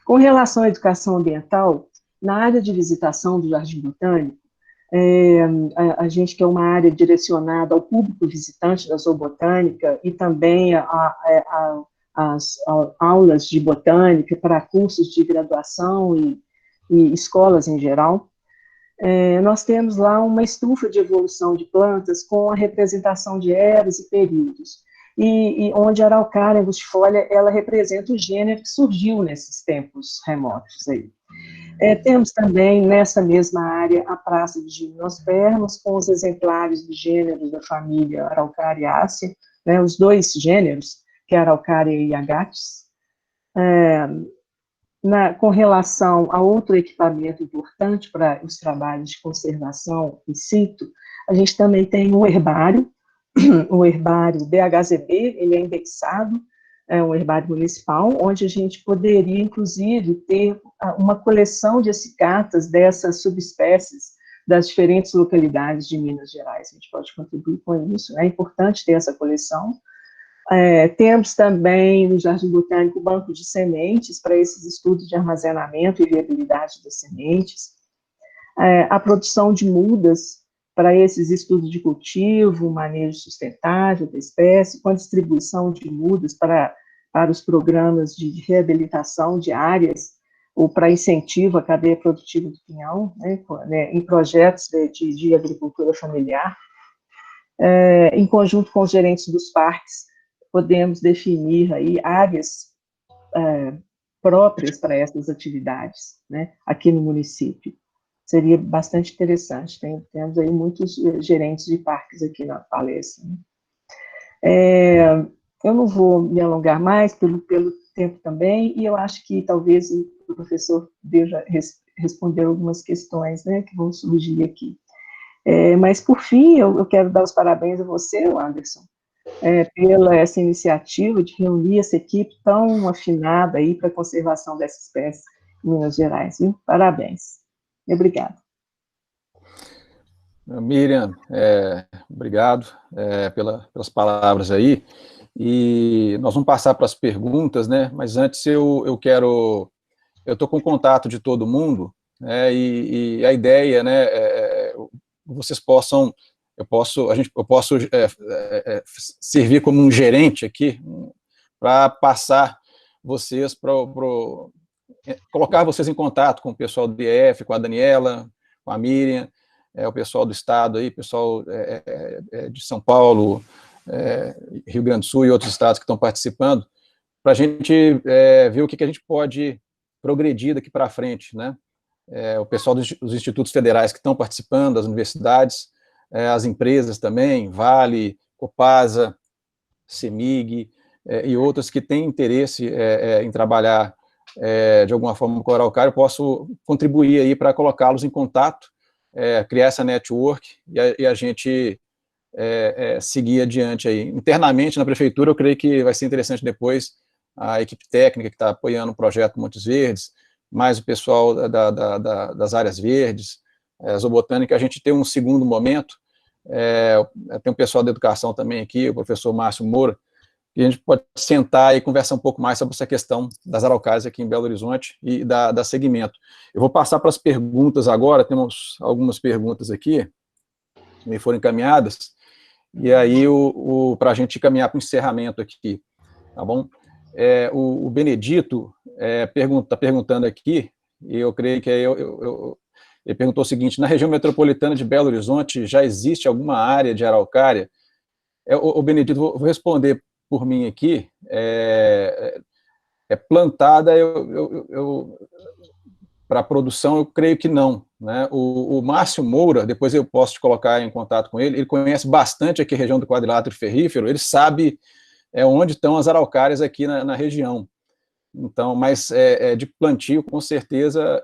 Com relação à educação ambiental, na área de visitação do Jardim Botânico, a gente que é uma área direcionada ao público visitante da zoobotânica e também as aulas de botânica para cursos de graduação e escolas em geral, nós temos lá uma estufa de evolução de plantas com a representação de eras e períodos, e onde a araucária angustifolia, ela representa o gênero que surgiu nesses tempos remotos aí. Temos também, nessa mesma área, a praça de gimnospermas, com os exemplares de gêneros da família Araucariaceae, né, os dois gêneros, que é a Araucaria e Agates. Com relação a outro equipamento importante para os trabalhos de conservação in situ, a gente também tem um herbário, o herbário DHZB, ele é indexado, é um herbário municipal, onde a gente poderia, inclusive, ter uma coleção de acicatas dessas subespécies das diferentes localidades de Minas Gerais. A gente pode contribuir com isso, é importante ter essa coleção. Temos também no Jardim Botânico o banco de sementes para esses estudos de armazenamento e viabilidade das sementes, a produção de mudas para esses estudos de cultivo, manejo sustentável da espécie, com a distribuição de mudas para os programas de reabilitação de áreas ou para incentivo à cadeia produtiva do pinhão, né, em projetos de agricultura familiar, em conjunto com os gerentes dos parques, podemos definir aí áreas próprias para essas atividades, né, aqui no município. Seria bastante interessante. Temos aí muitos gerentes de parques aqui na palestra, né? Eu não vou me alongar mais pelo tempo também, e eu acho que talvez o professor Deja respondeu algumas questões, né, que vão surgir aqui. Mas, por fim, eu quero dar os parabéns a você, Anderson, pela essa iniciativa de reunir essa equipe tão afinada aí para a conservação dessa espécie em Minas Gerais, viu? Parabéns. Obrigada. Miriam, obrigado pelas palavras aí, e nós vamos passar para as perguntas, né, mas antes eu estou com o contato de todo mundo, né, e a ideia, né, vocês possam, eu posso servir como um gerente aqui, para passar vocês, colocar vocês em contato com o pessoal do IF, com a Daniela, com a Miriam, o pessoal do estado aí, pessoal de São Paulo, Rio Grande do Sul e outros estados que estão participando, para a gente ver o que a gente pode progredir daqui para frente, né? O pessoal dos institutos federais que estão participando, as universidades, as empresas também, Vale, Copasa, CEMIG, e outras que têm interesse em trabalhar de alguma forma com a araucária, eu posso contribuir aí para colocá-los em contato, criar essa network e a gente seguir adiante aí. Internamente, na prefeitura, eu creio que vai ser interessante depois a equipe técnica que está apoiando o projeto Montes Verdes, mais o pessoal das áreas verdes, zoobotânica, a gente tem um segundo momento, tem um pessoal da educação também aqui, o professor Márcio Moura, e a gente pode sentar e conversar um pouco mais sobre essa questão das araucárias aqui em Belo Horizonte e da segmento. Eu vou passar para as perguntas agora, temos algumas perguntas aqui, que me foram encaminhadas, e aí para a gente caminhar para o encerramento aqui, tá bom? O Benedito está perguntando aqui, e eu creio que ele perguntou o seguinte: na região metropolitana de Belo Horizonte já existe alguma área de araucária? O Benedito, vou responder por mim aqui, plantada, para a produção, eu creio que não, né? O Márcio Moura, depois eu posso te colocar em contato com ele conhece bastante aqui a região do quadrilátero ferrífero, ele sabe onde estão as araucárias aqui na região. Então, mas de plantio, com certeza,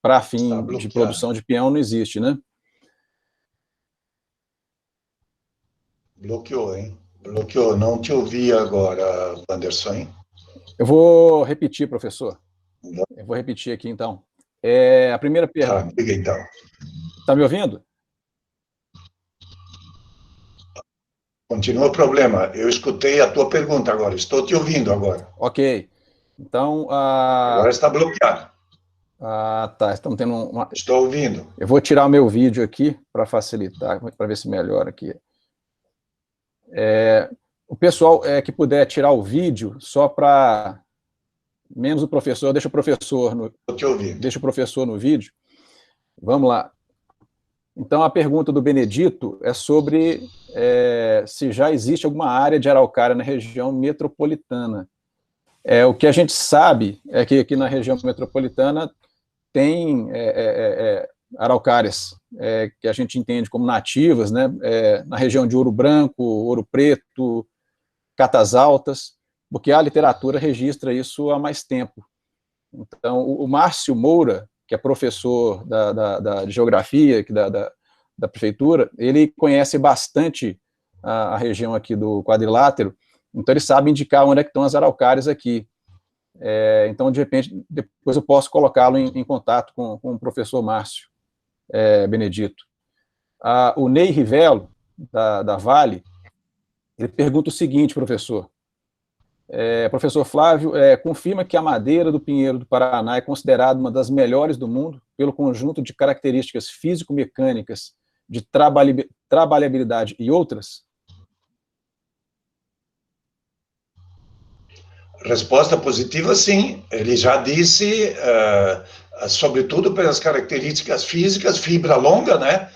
para fim de produção de peão não existe, né? Bloqueou, hein? Bloqueou, não te ouvi agora, Anderson. Eu vou repetir, professor. Eu vou repetir aqui, então. A primeira pergunta... Tá, diga então. Está me ouvindo? Continua o problema. Eu escutei a tua pergunta agora. Estou te ouvindo agora. Ok. Então... Agora está bloqueado. Tá. Estamos tendo uma... Estou ouvindo. Eu vou tirar o meu vídeo aqui para facilitar, para ver se melhora aqui. O pessoal que puder tirar o vídeo, só para... Menos o professor, deixa o professor no vídeo. Vamos lá. Então, a pergunta do Benedito é sobre se já existe alguma área de araucária na região metropolitana. O que a gente sabe é que aqui na região metropolitana tem araucárias que a gente entende como nativas, né? Na região de Ouro Branco, Ouro Preto, Catas Altas, porque a literatura registra isso há mais tempo. Então, o Márcio Moura, que é professor de geografia aqui da prefeitura, ele conhece bastante a região aqui do quadrilátero, então ele sabe indicar onde é que estão as araucárias aqui. Então, de repente, depois eu posso colocá-lo em contato com o professor Márcio Benedito. O Ney Rivello, da Vale, ele pergunta o seguinte, professor: professor Flávio, confirma que a madeira do pinheiro do Paraná é considerada uma das melhores do mundo pelo conjunto de características físico-mecânicas, de trabalhabilidade e outras? Resposta positiva, sim. Ele já disse, sobretudo pelas características físicas, fibra longa, né?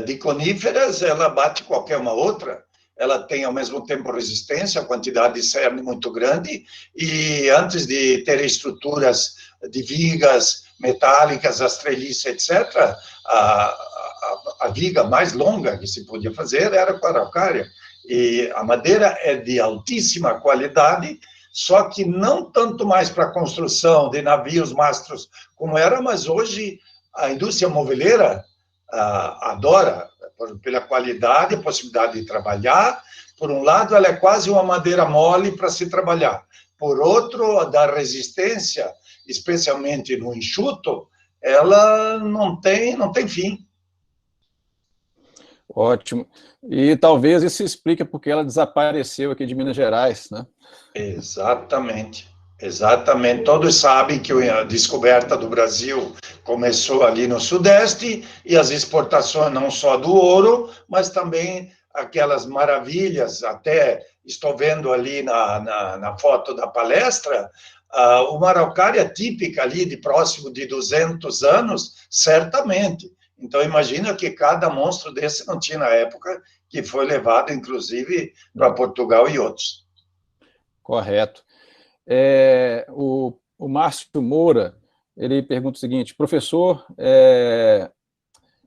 De coníferas, ela bate qualquer uma outra. ela tem ao mesmo tempo resistência, a quantidade de cerne muito grande, e antes de ter estruturas de vigas metálicas, as treliças, etc., a viga mais longa que se podia fazer era com araucária. E a madeira é de altíssima qualidade, só que não tanto mais para a construção de navios, mastros, como era, mas hoje a indústria moveleira adora, pela qualidade, a possibilidade de trabalhar. Por um lado, ela é quase uma madeira mole para se trabalhar. Por outro, da resistência, especialmente no enxuto, ela não tem fim. Ótimo. E talvez isso explique porque ela desapareceu aqui de Minas Gerais, né? Exatamente. Exatamente. Todos sabem que a descoberta do Brasil começou ali no Sudeste, e as exportações não só do ouro, mas também aquelas maravilhas, até estou vendo ali na foto da palestra, uma araucária típica ali de próximo de 200 anos, certamente. Então, imagina que cada monstro desse não tinha na época, que foi levado, inclusive, para Portugal e outros. Correto. O Márcio Moura, ele pergunta o seguinte: professor,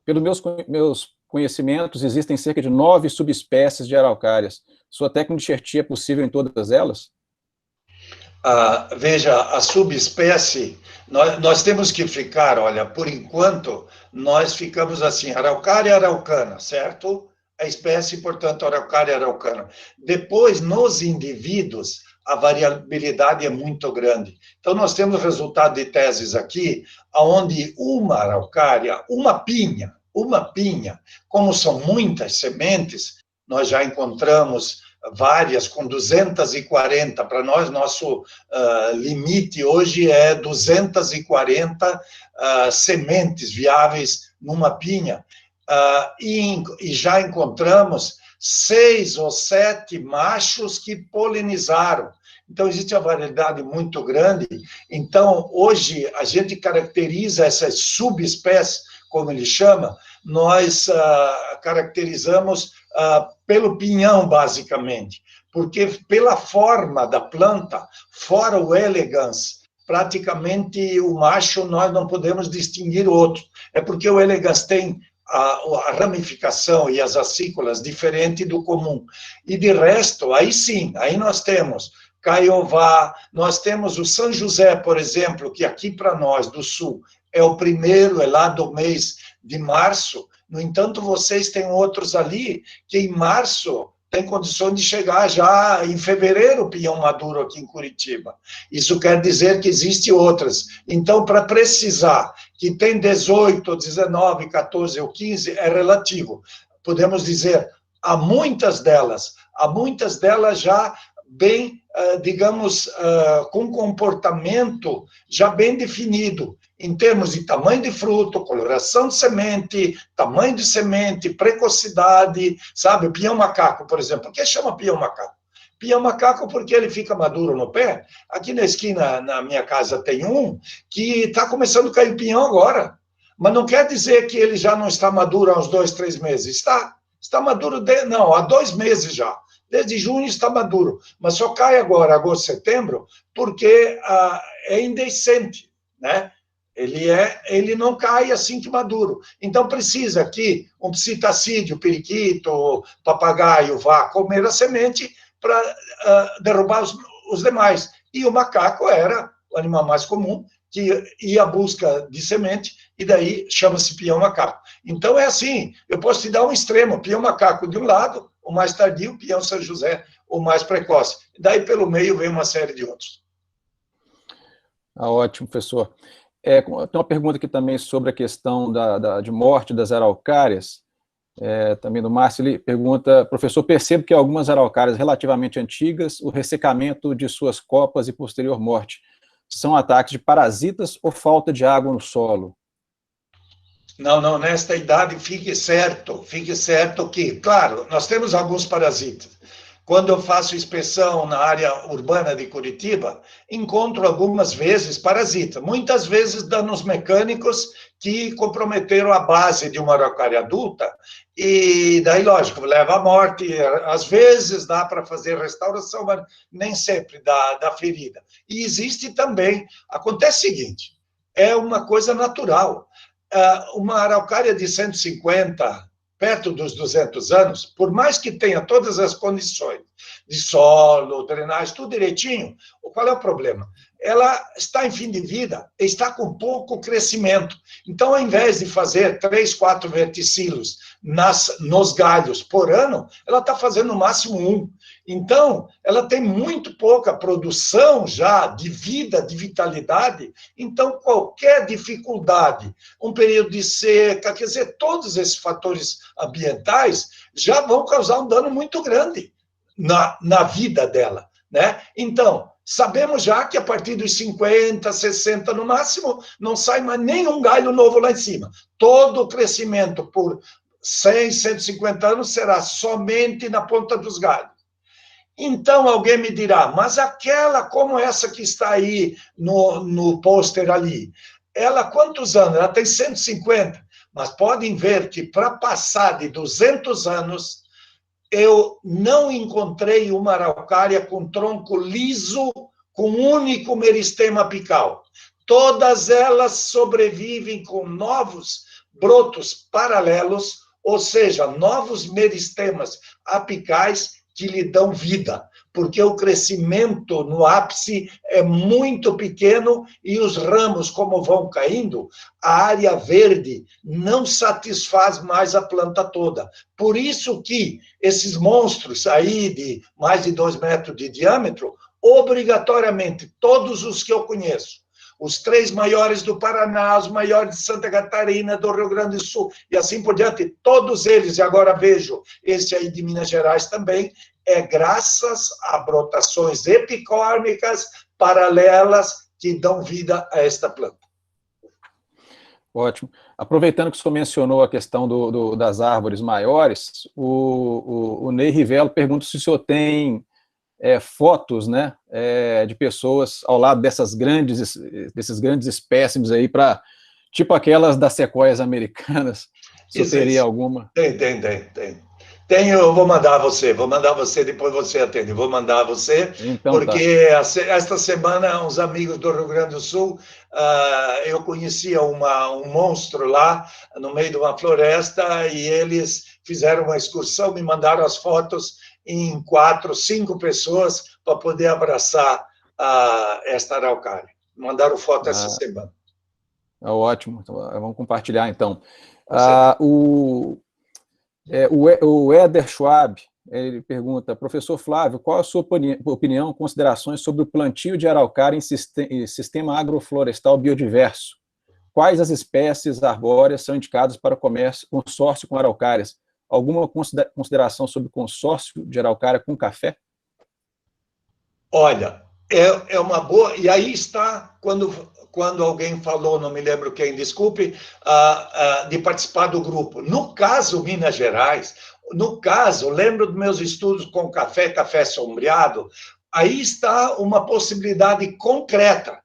pelos meus conhecimentos, existem cerca de 9 subespécies de araucárias. Sua técnica de enxertia é possível em todas elas? Veja, a subespécie, nós temos que ficar, olha, por enquanto, nós ficamos assim, araucária araucana, certo? A espécie, portanto, araucária araucana. Depois, nos indivíduos, a variabilidade é muito grande. Então, nós temos resultado de teses aqui, onde uma araucária, uma pinha, como são muitas sementes, nós já encontramos várias com 240, para nós, nosso limite hoje é 240 sementes viáveis numa pinha, e já encontramos 6 ou 7 machos que polinizaram. Então, existe uma variedade muito grande. Então, hoje, a gente caracteriza essas subespécies, como ele chama, nós caracterizamos pelo pinhão, basicamente, porque pela forma da planta, fora o elegans, praticamente o macho nós não podemos distinguir o outro. É porque o elegans tem a ramificação e as acículas diferente do comum. E de resto, aí sim, aí nós temos Caiová, nós temos o São José, por exemplo, que aqui para nós, do Sul, é o primeiro, é lá do mês de março. No entanto, vocês têm outros ali que em março tem condições de chegar já em fevereiro o pinhão maduro aqui em Curitiba. Isso quer dizer que existem outras. Então, para precisar que tem 18, 19, 14 ou 15, é relativo. Podemos dizer, há muitas delas já bem, digamos, com comportamento já bem definido, em termos de tamanho de fruto, coloração de semente, tamanho de semente, precocidade, sabe? O pinhão macaco, por exemplo. Por que chama pinhão macaco? Pinhão macaco porque ele fica maduro no pé. Aqui na esquina, na minha casa, tem um que está começando a cair pinhão agora. Mas não quer dizer que ele já não está maduro há uns 2, 3 meses. Está maduro, não, há 2 meses já. Desde junho está maduro, mas só cai agora, agosto, setembro, porque é indecente, né? Ele não cai assim que maduro. Então, precisa que um psitacídeo, periquito, papagaio, vá comer a semente para derrubar os demais. E o macaco era o animal mais comum, que ia à busca de semente, e daí chama-se pinhão macaco. Então, é assim, eu posso te dar um extremo, pinhão macaco de um lado, o mais tardio, pinhão São José, o mais precoce. Daí, pelo meio, vem uma série de outros. Ótimo, professor. Tem uma pergunta aqui também sobre a questão de morte das araucárias, também do Márcio. Ele pergunta: professor, percebo que algumas araucárias relativamente antigas, o ressecamento de suas copas e posterior morte são ataques de parasitas ou falta de água no solo? Não, nesta idade fique certo que, claro, nós temos alguns parasitas. quando eu faço inspeção na área urbana de Curitiba, encontro algumas vezes parasitas, muitas vezes danos mecânicos que comprometeram a base de uma araucária adulta, e daí, lógico, leva à morte. Às vezes dá para fazer restauração, mas nem sempre da ferida. E existe também, acontece o seguinte, é uma coisa natural. Uma araucária de 150, perto dos 200 anos, por mais que tenha todas as condições de solo, drenagem, tudo direitinho, qual é o problema? Ela está em fim de vida, está com pouco crescimento. Então, ao invés de fazer 3, 4 verticilos nos galhos por ano, ela está fazendo no máximo 1. Então, ela tem muito pouca produção já de vida, de vitalidade. Então, qualquer dificuldade, um período de seca, quer dizer, todos esses fatores ambientais já vão causar um dano muito grande na vida dela, né? Então, sabemos já que a partir dos 50, 60 no máximo, não sai mais nenhum galho novo lá em cima. Todo o crescimento por 100, 150 anos será somente na ponta dos galhos. Então, alguém me dirá, mas aquela como essa que está aí no pôster ali, ela quantos anos? Ela tem 150, mas podem ver que para passar de 200 anos, eu não encontrei uma araucária com tronco liso, com um único meristema apical. Todas elas sobrevivem com novos brotos paralelos, ou seja, novos meristemas apicais que lhe dão vida, porque o crescimento no ápice é muito pequeno e os ramos, como vão caindo, a área verde não satisfaz mais a planta toda. Por isso que esses monstros aí de mais de 2 metros de diâmetro, obrigatoriamente, todos os que eu conheço, os 3 maiores do Paraná, os maiores de Santa Catarina, do Rio Grande do Sul, e assim por diante, todos eles, e agora vejo esse aí de Minas Gerais também, é graças a brotações epicórmicas paralelas que dão vida a esta planta. Ótimo. Aproveitando que o senhor mencionou a questão das árvores maiores, o Ney Rivello pergunta se o senhor tem fotos, né, de pessoas ao lado desses grandes espécimes aí, tipo aquelas das sequoias americanas. Se Isso, teria alguma? Tem. Eu vou mandar você, depois você atende, vou mandar você, Então, porque esta semana, uns amigos do Rio Grande do Sul, eu conhecia um monstro lá, no meio de uma floresta, e eles fizeram uma excursão, me mandaram as fotos em 4, 5 pessoas para poder abraçar esta araucária. Mandaram foto essa semana. Ótimo, então, vamos compartilhar então. O Éder Schwab, ele pergunta, professor Flávio, qual a sua opinião, considerações sobre o plantio de araucária em sistema agroflorestal biodiverso? Quais as espécies arbóreas são indicadas para consórcio com araucárias? Alguma consideração sobre o consórcio de araucária com café? Olha, é uma boa... E aí está, quando alguém falou, não me lembro quem, desculpe, de participar do grupo. No caso, Minas Gerais, lembro dos meus estudos com café sombreado, aí está uma possibilidade concreta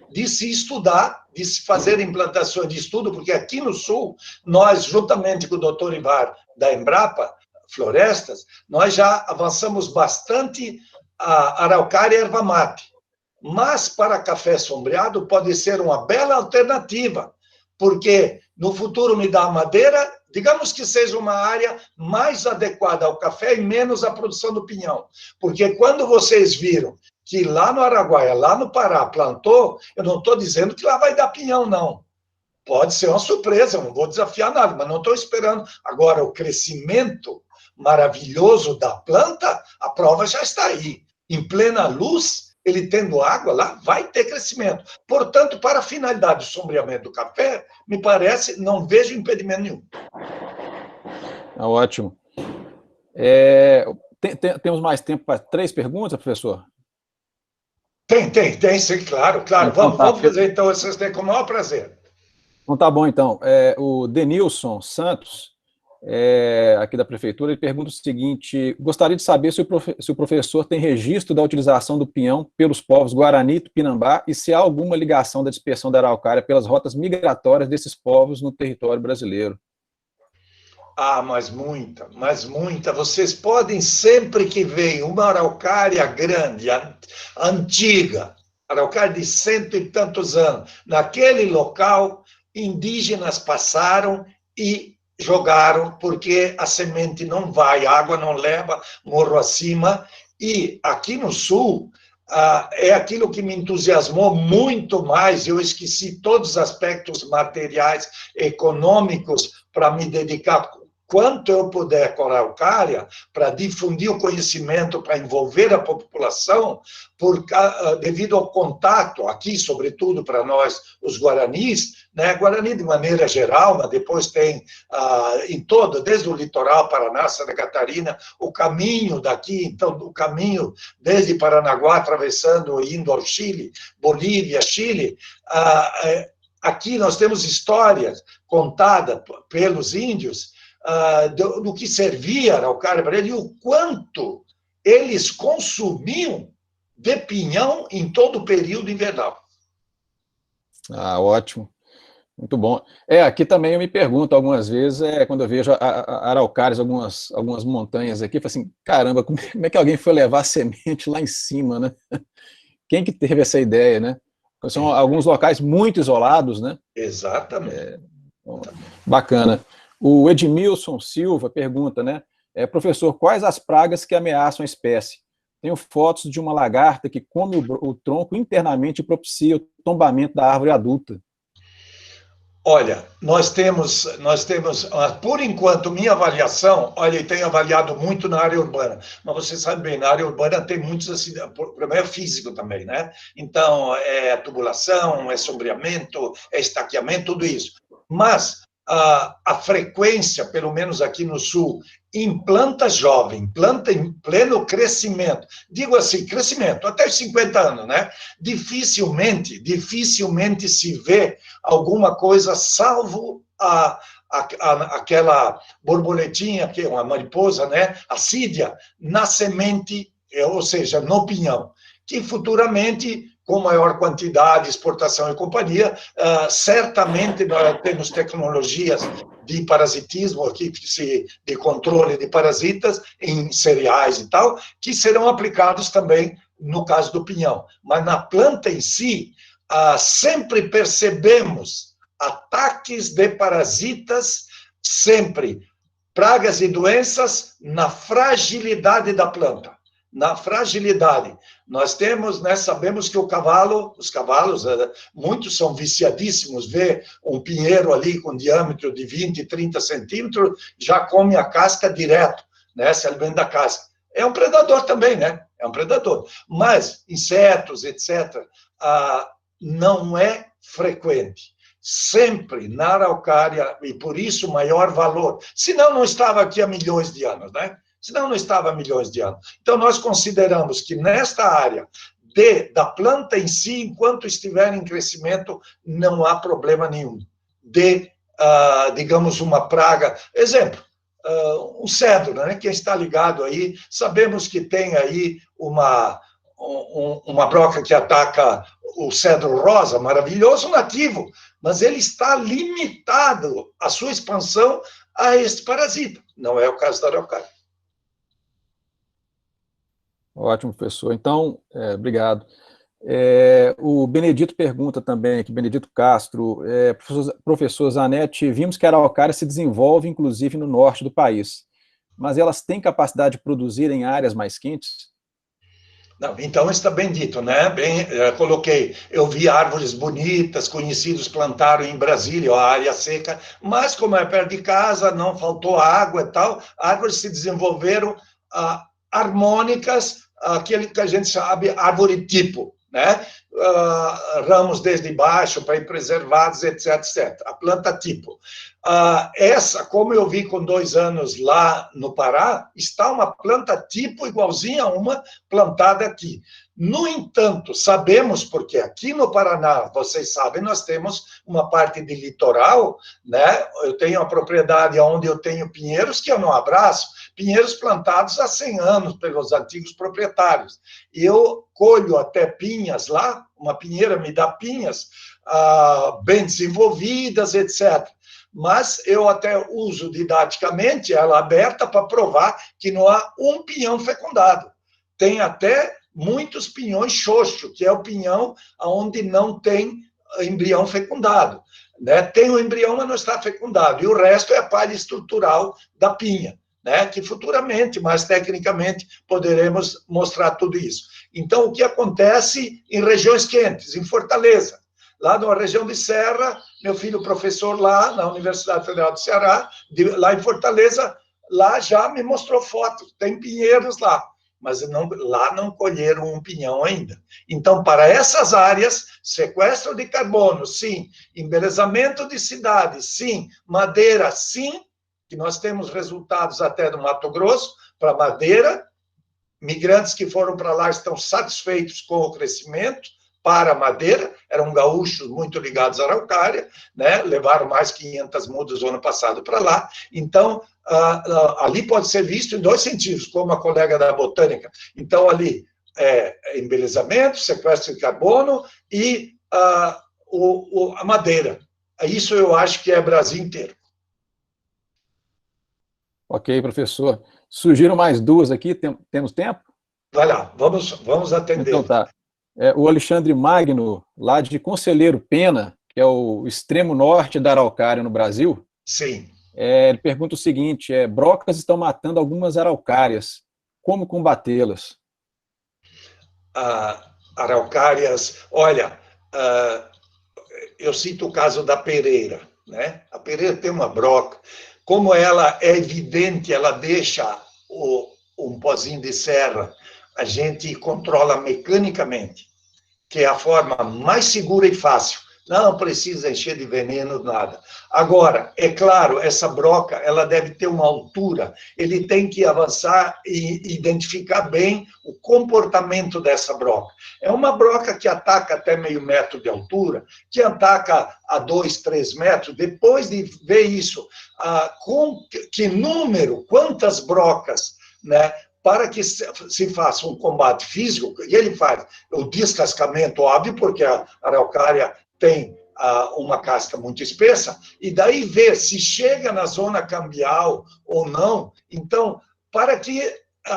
de se estudar, de se fazer implantações de estudo, porque aqui no Sul, nós, juntamente com o doutor Ivar da Embrapa Florestas, nós já avançamos bastante a araucária e erva mate. Mas para café sombreado pode ser uma bela alternativa, porque no futuro me dá madeira, digamos que seja uma área mais adequada ao café e menos à produção do pinhão. Porque quando vocês viram que lá no Araguaia, lá no Pará, plantou, eu não estou dizendo que lá vai dar pinhão, não. Pode ser uma surpresa, eu não vou desafiar nada, mas não estou esperando. Agora, o crescimento maravilhoso da planta, a prova já está aí. Em plena luz, ele tendo água lá, vai ter crescimento. Portanto, para a finalidade do sombreamento do café, me parece, não vejo impedimento nenhum. Ótimo. Temos mais tempo para 3 perguntas, professor? Tem, sim, claro. Então, vamos fazer, então, essas com o maior prazer. Então, tá bom, então. O Denilson Santos, aqui da prefeitura, ele pergunta o seguinte: gostaria de saber se o professor tem registro da utilização do pinhão pelos povos Guarani e Tupinambá e se há alguma ligação da dispersão da araucária pelas rotas migratórias desses povos no território brasileiro. Ah, mas muita, mas muita. Vocês podem, sempre que vem uma araucária grande, antiga, araucária de 100 e tantos anos, naquele local, indígenas passaram e jogaram, porque a semente não vai, a água não leva, morro acima. E aqui no sul, é aquilo que me entusiasmou muito mais. Eu esqueci todos os aspectos materiais, econômicos, para me dedicar quanto eu puder com a araucária, para difundir o conhecimento, para envolver a população, devido ao contato, aqui, sobretudo para nós, os guaranis, né? Guarani de maneira geral, mas depois tem em todo, desde o litoral, Paraná, Santa Catarina, o caminho daqui, então, o caminho desde Paranaguá, atravessando, indo ao Chile, Bolívia, Chile, aqui nós temos histórias contadas pelos índios, do que servia a araucária para ele e o quanto eles consumiam de pinhão em todo o período invernal. Ah, ótimo. Muito bom. Aqui também eu me pergunto algumas vezes, quando eu vejo araucárias, algumas montanhas aqui, eu falo assim, caramba, como é que alguém foi levar a semente lá em cima, né? Quem que teve essa ideia, né? São alguns locais muito isolados, né? Exatamente. Bacana. O Edmilson Silva pergunta, né? Professor, quais as pragas que ameaçam a espécie? Tenho fotos de uma lagarta que come o tronco internamente e propicia o tombamento da árvore adulta. Olha, nós temos, por enquanto, minha avaliação, olha, eu tenho avaliado muito na área urbana, mas você sabe bem, na área urbana tem muitos acidentes, o problema é físico também, né? Então, é tubulação, é sombreamento, é estaqueamento, tudo isso. Mas a frequência, pelo menos aqui no sul, em planta jovem, planta em pleno crescimento, digo assim, crescimento, até os 50 anos, né? Dificilmente se vê alguma coisa, salvo aquela borboletinha, que é uma mariposa, né? Assídia, na semente, ou seja, no pinhão, que futuramente, com maior quantidade, exportação e companhia, certamente nós temos tecnologias de parasitismo, aqui, de controle de parasitas em cereais e tal, que serão aplicados também no caso do pinhão. Mas na planta em si, sempre percebemos ataques de parasitas, sempre pragas e doenças na fragilidade da planta. Na fragilidade. Nós temos, né, sabemos que os cavalos, muitos são viciadíssimos, vê um pinheiro ali com diâmetro de 20, 30 centímetros, já come a casca direto, né, se alimenta da casca. É um predador também, né? É um predador. Mas insetos, etc., não é frequente. Sempre na araucária, e por isso maior valor. Senão não estava aqui há milhões de anos, né? Senão não estava há milhões de anos. Então, nós consideramos que nesta área da planta em si, enquanto estiver em crescimento, não há problema nenhum digamos, uma praga. Exemplo, um cedro, né? Quem está ligado aí, sabemos que tem aí uma broca que ataca o cedro rosa, maravilhoso, nativo, mas ele está limitado, a sua expansão, a este parasita. Não é o caso da araucária. Ótimo, professor. Então, obrigado. O Benedito pergunta também, aqui, Benedito Castro, professor Zanetti, vimos que a araucária se desenvolve, inclusive, no norte do país, mas elas têm capacidade de produzir em áreas mais quentes? Não, então está bem dito, né? Coloquei, eu vi árvores bonitas, conhecidos plantaram em Brasília, a área seca, mas como é perto de casa, não faltou água e tal, árvores se desenvolveram harmônicas, aquele que a gente sabe, árvore tipo, né? ramos desde baixo para ir preservados, etc, etc. A planta tipo. Essa, como eu vi com 2 anos lá no Pará, está uma planta tipo igualzinha a uma plantada aqui. No entanto, sabemos, porque aqui no Paraná, vocês sabem, nós temos uma parte de litoral, né? Eu tenho a propriedade onde eu tenho pinheiros que eu não abraço, pinheiros plantados há 100 anos pelos antigos proprietários. E eu colho até pinhas lá, uma pinheira me dá pinhas bem desenvolvidas, etc. Mas eu até uso didaticamente ela aberta para provar que não há um pinhão fecundado. Tem até muitos pinhões xoxo, que é o pinhão onde não tem embrião fecundado. Né? Tem o embrião, mas não está fecundado. E o resto é a palha estrutural da pinha, né? Que futuramente, mais tecnicamente, poderemos mostrar tudo isso. Então, o que acontece em regiões quentes, em Fortaleza, lá numa região de serra, meu filho professor lá na Universidade Federal do Ceará, lá em Fortaleza, lá já me mostrou fotos, tem pinheiros lá, mas lá não colheram um pinhão ainda. Então, para essas áreas, sequestro de carbono, sim, embelezamento de cidades, sim, madeira, sim, que nós temos resultados até do Mato Grosso, para madeira, migrantes que foram para lá estão satisfeitos com o crescimento, para a madeira, eram gaúchos muito ligados à araucária, né? Levaram mais 500 mudas no ano passado para lá. Então, ali pode ser visto em 2 sentidos, como a colega da botânica. Então, ali embelezamento, sequestro de carbono e a madeira. Isso eu acho que é Brasil inteiro. Ok, professor. Surgiram mais 2 aqui, temos tempo? Vai lá, vamos atender. Então tá. O Alexandre Magno, lá de Conselheiro Pena, que é o extremo norte da araucária no Brasil. Sim. Ele pergunta o seguinte, brocas estão matando algumas araucárias, como combatê-las? Araucárias, olha, eu cito o caso da pereira, né? A pereira tem uma broca, como ela é evidente, ela deixa um pozinho de serra, a gente controla mecanicamente, que é a forma mais segura e fácil. Não precisa encher de veneno, nada. Agora, é claro, essa broca, ela deve ter uma altura, ele tem que avançar e identificar bem o comportamento dessa broca. É uma broca que ataca até meio metro de altura, que ataca a 2, 3 metros, depois de ver isso, com que número, quantas brocas, né? Para que se faça um combate físico, e ele faz o descascamento, óbvio, porque a araucária tem uma casca muito espessa, e daí ver se chega na zona cambial ou não. Então, para que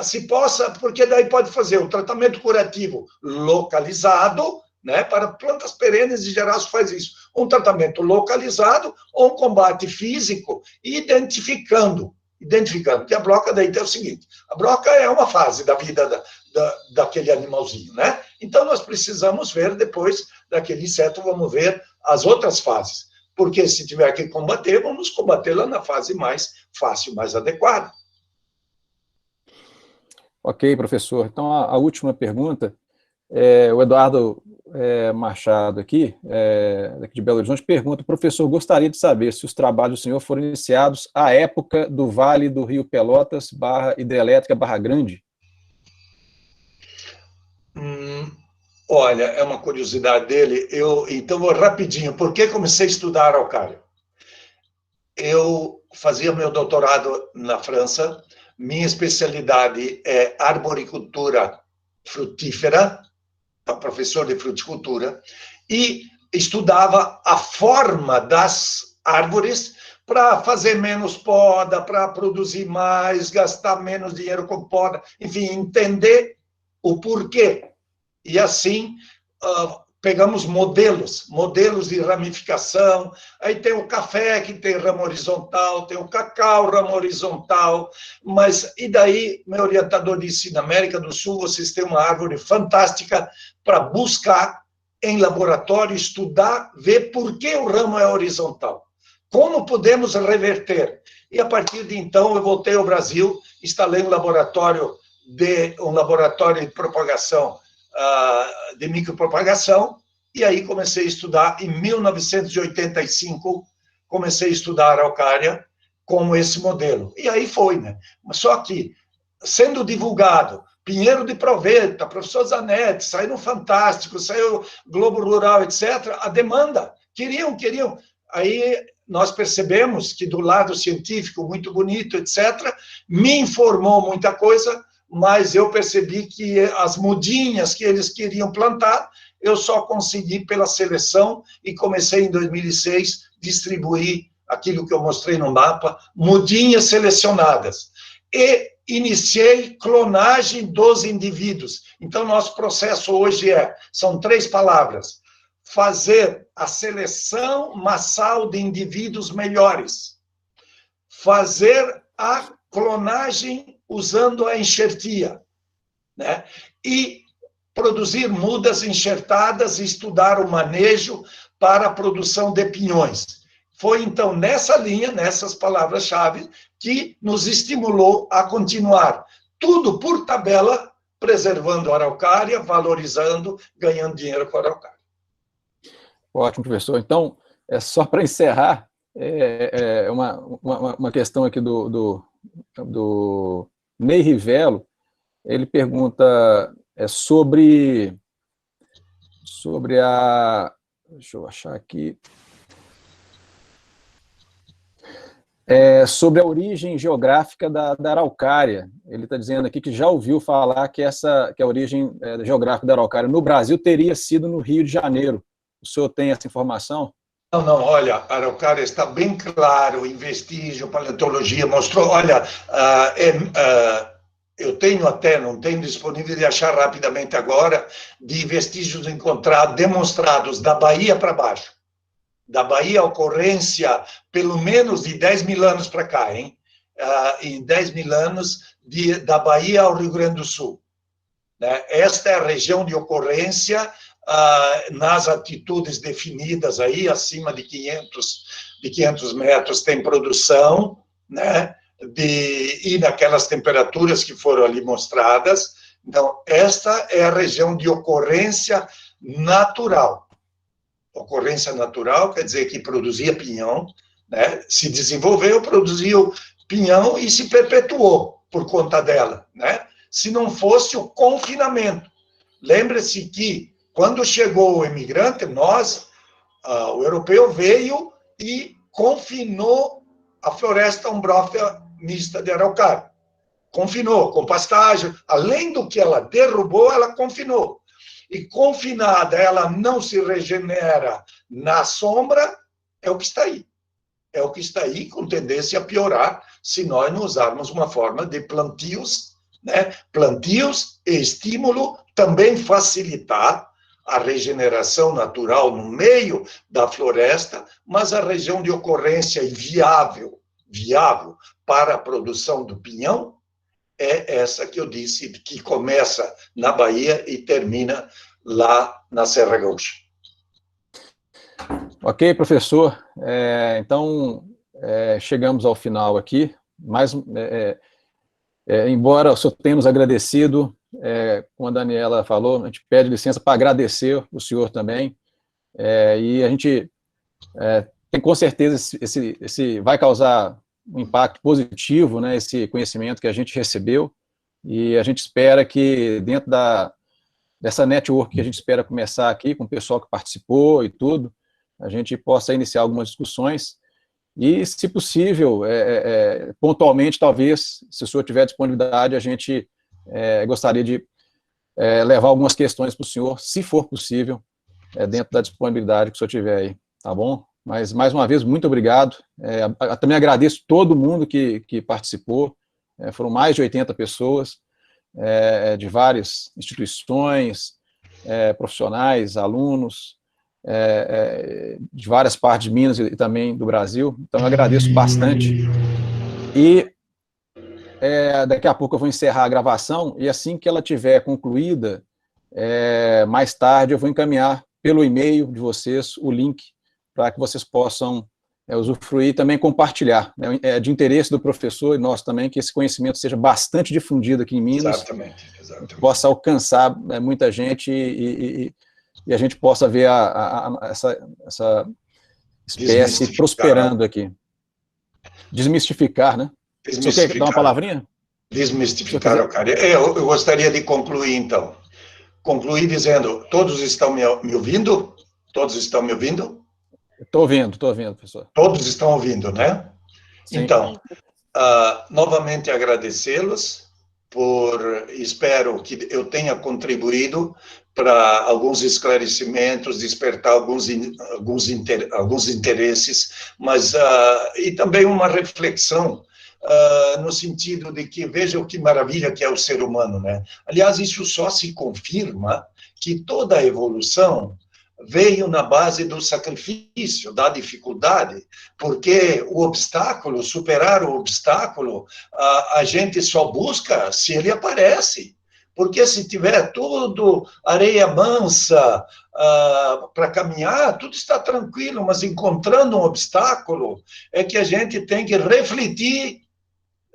se possa, porque daí pode fazer o tratamento curativo localizado, né, para plantas perenes, em geral, se faz isso. Um tratamento localizado ou um combate físico, identificando, que a broca daí tem o seguinte, a broca é uma fase da vida daquele animalzinho, né? Então, nós precisamos ver depois daquele inseto, vamos ver as outras fases, porque se tiver que combater, vamos combatê-la na fase mais fácil, mais adequada. Ok, professor. Então, a última pergunta, o Eduardo Machado aqui de Belo Horizonte, pergunta, professor, gostaria de saber se os trabalhos do senhor foram iniciados à época do Vale do Rio Pelotas, hidrelétrica Barra Grande? Olha, é uma curiosidade dele. Então, vou rapidinho. Por que comecei a estudar araucária? Eu fazia meu doutorado na França, minha especialidade é arboricultura frutífera, professor de fruticultura, e estudava a forma das árvores para fazer menos poda, para produzir mais, gastar menos dinheiro com poda, enfim, entender o porquê. E assim, pegamos modelos de ramificação, aí tem o café que tem ramo horizontal, tem o cacau ramo horizontal, mas e daí, meu orientador disse, na América do Sul, vocês têm uma árvore fantástica para buscar em laboratório, estudar, ver por que o ramo é horizontal, como podemos reverter. E a partir de então, eu voltei ao Brasil, instalei um laboratório de propagação de micropropagação, e aí comecei a estudar, em 1985, comecei a estudar araucária com esse modelo. E aí foi, né? Só que, sendo divulgado, Pinheiro de Proveta, professor Zanetti, saiu no Fantástico, saiu Globo Rural, etc., a demanda, queriam. Aí nós percebemos que do lado científico, muito bonito, etc., me informou muita coisa, mas eu percebi que as mudinhas que eles queriam plantar, eu só consegui pela seleção e comecei em 2006 distribuir aquilo que eu mostrei no mapa, mudinhas selecionadas. E iniciei clonagem dos indivíduos. Então, nosso processo hoje são 3 palavras: fazer a seleção massal de indivíduos melhores, fazer a clonagem usando a enxertia, né? E produzir mudas enxertadas e estudar o manejo para a produção de pinhões. Foi, então, nessa linha, nessas palavras-chave, que nos estimulou a continuar. Tudo por tabela, preservando a araucária, valorizando, ganhando dinheiro com a araucária. Ótimo, professor. Então, só para encerrar, uma questão aqui do Ney Rivello. Ele pergunta sobre a... Deixa eu achar aqui. Sobre a origem geográfica da araucária. Ele está dizendo aqui que já ouviu falar que a origem geográfica da araucária no Brasil teria sido no Rio de Janeiro. O senhor tem essa informação? Não, olha, a araucária está bem claro, em vestígio, paleontologia, mostrou, olha, eu tenho até, não tenho disponível de achar rapidamente agora, de vestígios encontrados, demonstrados da Bahia para baixo. Da Bahia, a ocorrência, pelo menos de 10 mil anos para cá, hein? Em 10 mil anos, da Bahia ao Rio Grande do Sul. Né? Esta é a região de ocorrência nas altitudes definidas aí, acima de 500 metros, tem produção, né? E naquelas temperaturas que foram ali mostradas. Então, esta é a região de ocorrência natural. Ocorrência natural quer dizer que produzia pinhão, né? Se desenvolveu, produziu pinhão e se perpetuou por conta dela, né? Se não fosse o confinamento. Lembre-se que, quando chegou o imigrante, o europeu veio e confinou a floresta umbrófila mista de araucária. Confinou, com pastagem. Além do que ela derrubou, ela confinou. E confinada, ela não se regenera na sombra, é o que está aí. É o que está aí, com tendência a piorar, se nós não usarmos uma forma de plantios, né? Plantios e estímulo, também facilitar a regeneração natural no meio da floresta, mas a região de ocorrência viável para a produção do pinhão é essa que eu disse, que começa na Bahia e termina lá na Serra Gaúcha. Ok, professor. Então, chegamos ao final aqui, mas, embora o senhor tenha nos agradecido, como a Daniela falou, a gente pede licença para agradecer o senhor também, e a gente tem com certeza esse vai causar um impacto positivo, né, esse conhecimento que a gente recebeu, e a gente espera que dentro dessa network que a gente espera começar aqui, com o pessoal que participou e tudo, a gente possa iniciar algumas discussões, e, se possível, pontualmente, talvez, se o senhor tiver disponibilidade, a gente gostaria de levar algumas questões para o senhor, se for possível, dentro da disponibilidade que o senhor tiver aí, tá bom? Mas, mais uma vez, muito obrigado. Também agradeço todo mundo que participou. Foram mais de 80 pessoas, de várias instituições, profissionais, alunos, de várias partes de Minas e também do Brasil. Então, eu agradeço bastante. E daqui a pouco eu vou encerrar a gravação, e assim que ela estiver concluída, mais tarde eu vou encaminhar pelo e-mail de vocês o link para que vocês possam usufruir e também compartilhar. É de interesse do professor e nosso também que esse conhecimento seja bastante difundido aqui em Minas, exatamente. Possa alcançar muita gente e a gente possa ver essa espécie prosperando aqui. Desmistificar, né? Você quer dar uma palavrinha? Desmistificar a araucária. Eu gostaria de concluir, então. Concluir dizendo, todos estão me ouvindo? Todos estão me ouvindo? Estou ouvindo, professor. Todos estão ouvindo, né? Sim. Então, novamente agradecê-los espero que eu tenha contribuído para alguns esclarecimentos, despertar alguns interesses, mas e também uma reflexão no sentido de que vejam que maravilha que é o ser humano, né? Aliás, isso só se confirma que toda a evolução veio na base do sacrifício, da dificuldade, porque o obstáculo, superar o obstáculo, a gente só busca se ele aparece. Porque se tiver tudo areia mansa para caminhar, tudo está tranquilo, mas encontrando um obstáculo é que a gente tem que refletir.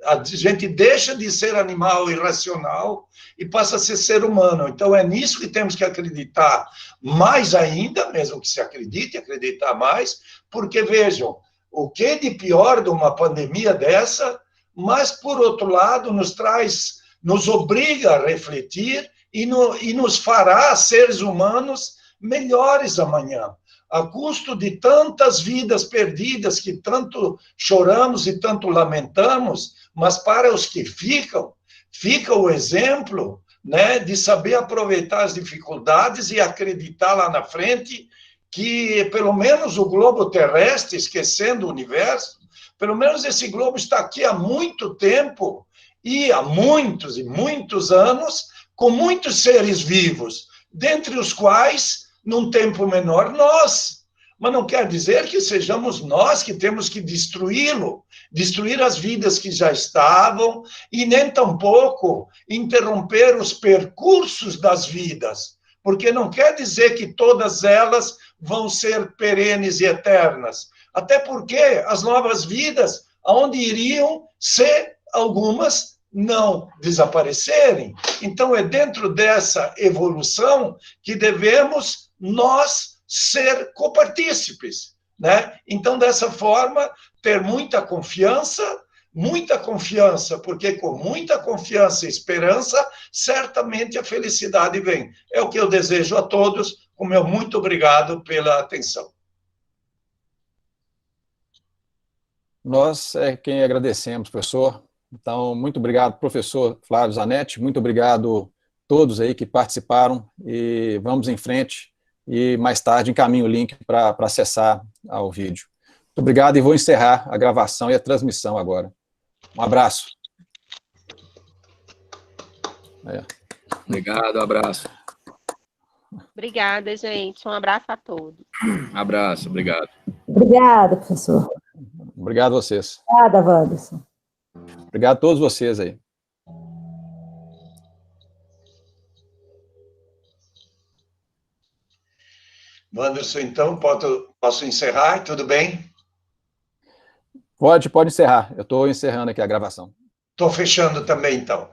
A gente deixa de ser animal irracional e passa a ser ser humano. Então, é nisso que temos que acreditar mais ainda, mesmo que se acredite, acreditar mais, porque, vejam, o que de pior de uma pandemia dessa, mas, por outro lado, nos obriga a refletir e nos fará seres humanos melhores amanhã. A custo de tantas vidas perdidas que tanto choramos e tanto lamentamos, mas para os que fica o exemplo, né, de saber aproveitar as dificuldades e acreditar lá na frente que, pelo menos, o globo terrestre, esquecendo o universo, pelo menos esse globo está aqui há muito tempo e há muitos e muitos anos, com muitos seres vivos, dentre os quais, num tempo menor, nós. Mas não quer dizer que sejamos nós que temos que destruí-lo, destruir as vidas que já estavam e nem tampouco interromper os percursos das vidas, porque não quer dizer que todas elas vão ser perenes e eternas, até porque as novas vidas, aonde iriam se algumas não desaparecerem. Então, é dentro dessa evolução que devemos nós ser copartícipes, né? Então, dessa forma, ter muita confiança, porque com muita confiança e esperança, certamente a felicidade vem. É o que eu desejo a todos, o meu muito obrigado pela atenção. Nós é quem agradecemos, professor. Então, muito obrigado, professor Flávio Zanetti, muito obrigado a todos aí que participaram e vamos em frente. E mais tarde encaminho o link para acessar ao vídeo. Muito obrigado e vou encerrar a gravação e a transmissão agora. Um abraço. Obrigado, abraço. Obrigada, gente. Um abraço a todos. Abraço, obrigado. Obrigada, professor. Obrigado a vocês. Obrigada, Wanderson. Obrigado a todos vocês aí. Wanderson, então, posso encerrar? Tudo bem? Pode encerrar. Eu estou encerrando aqui a gravação. Estou fechando também, então.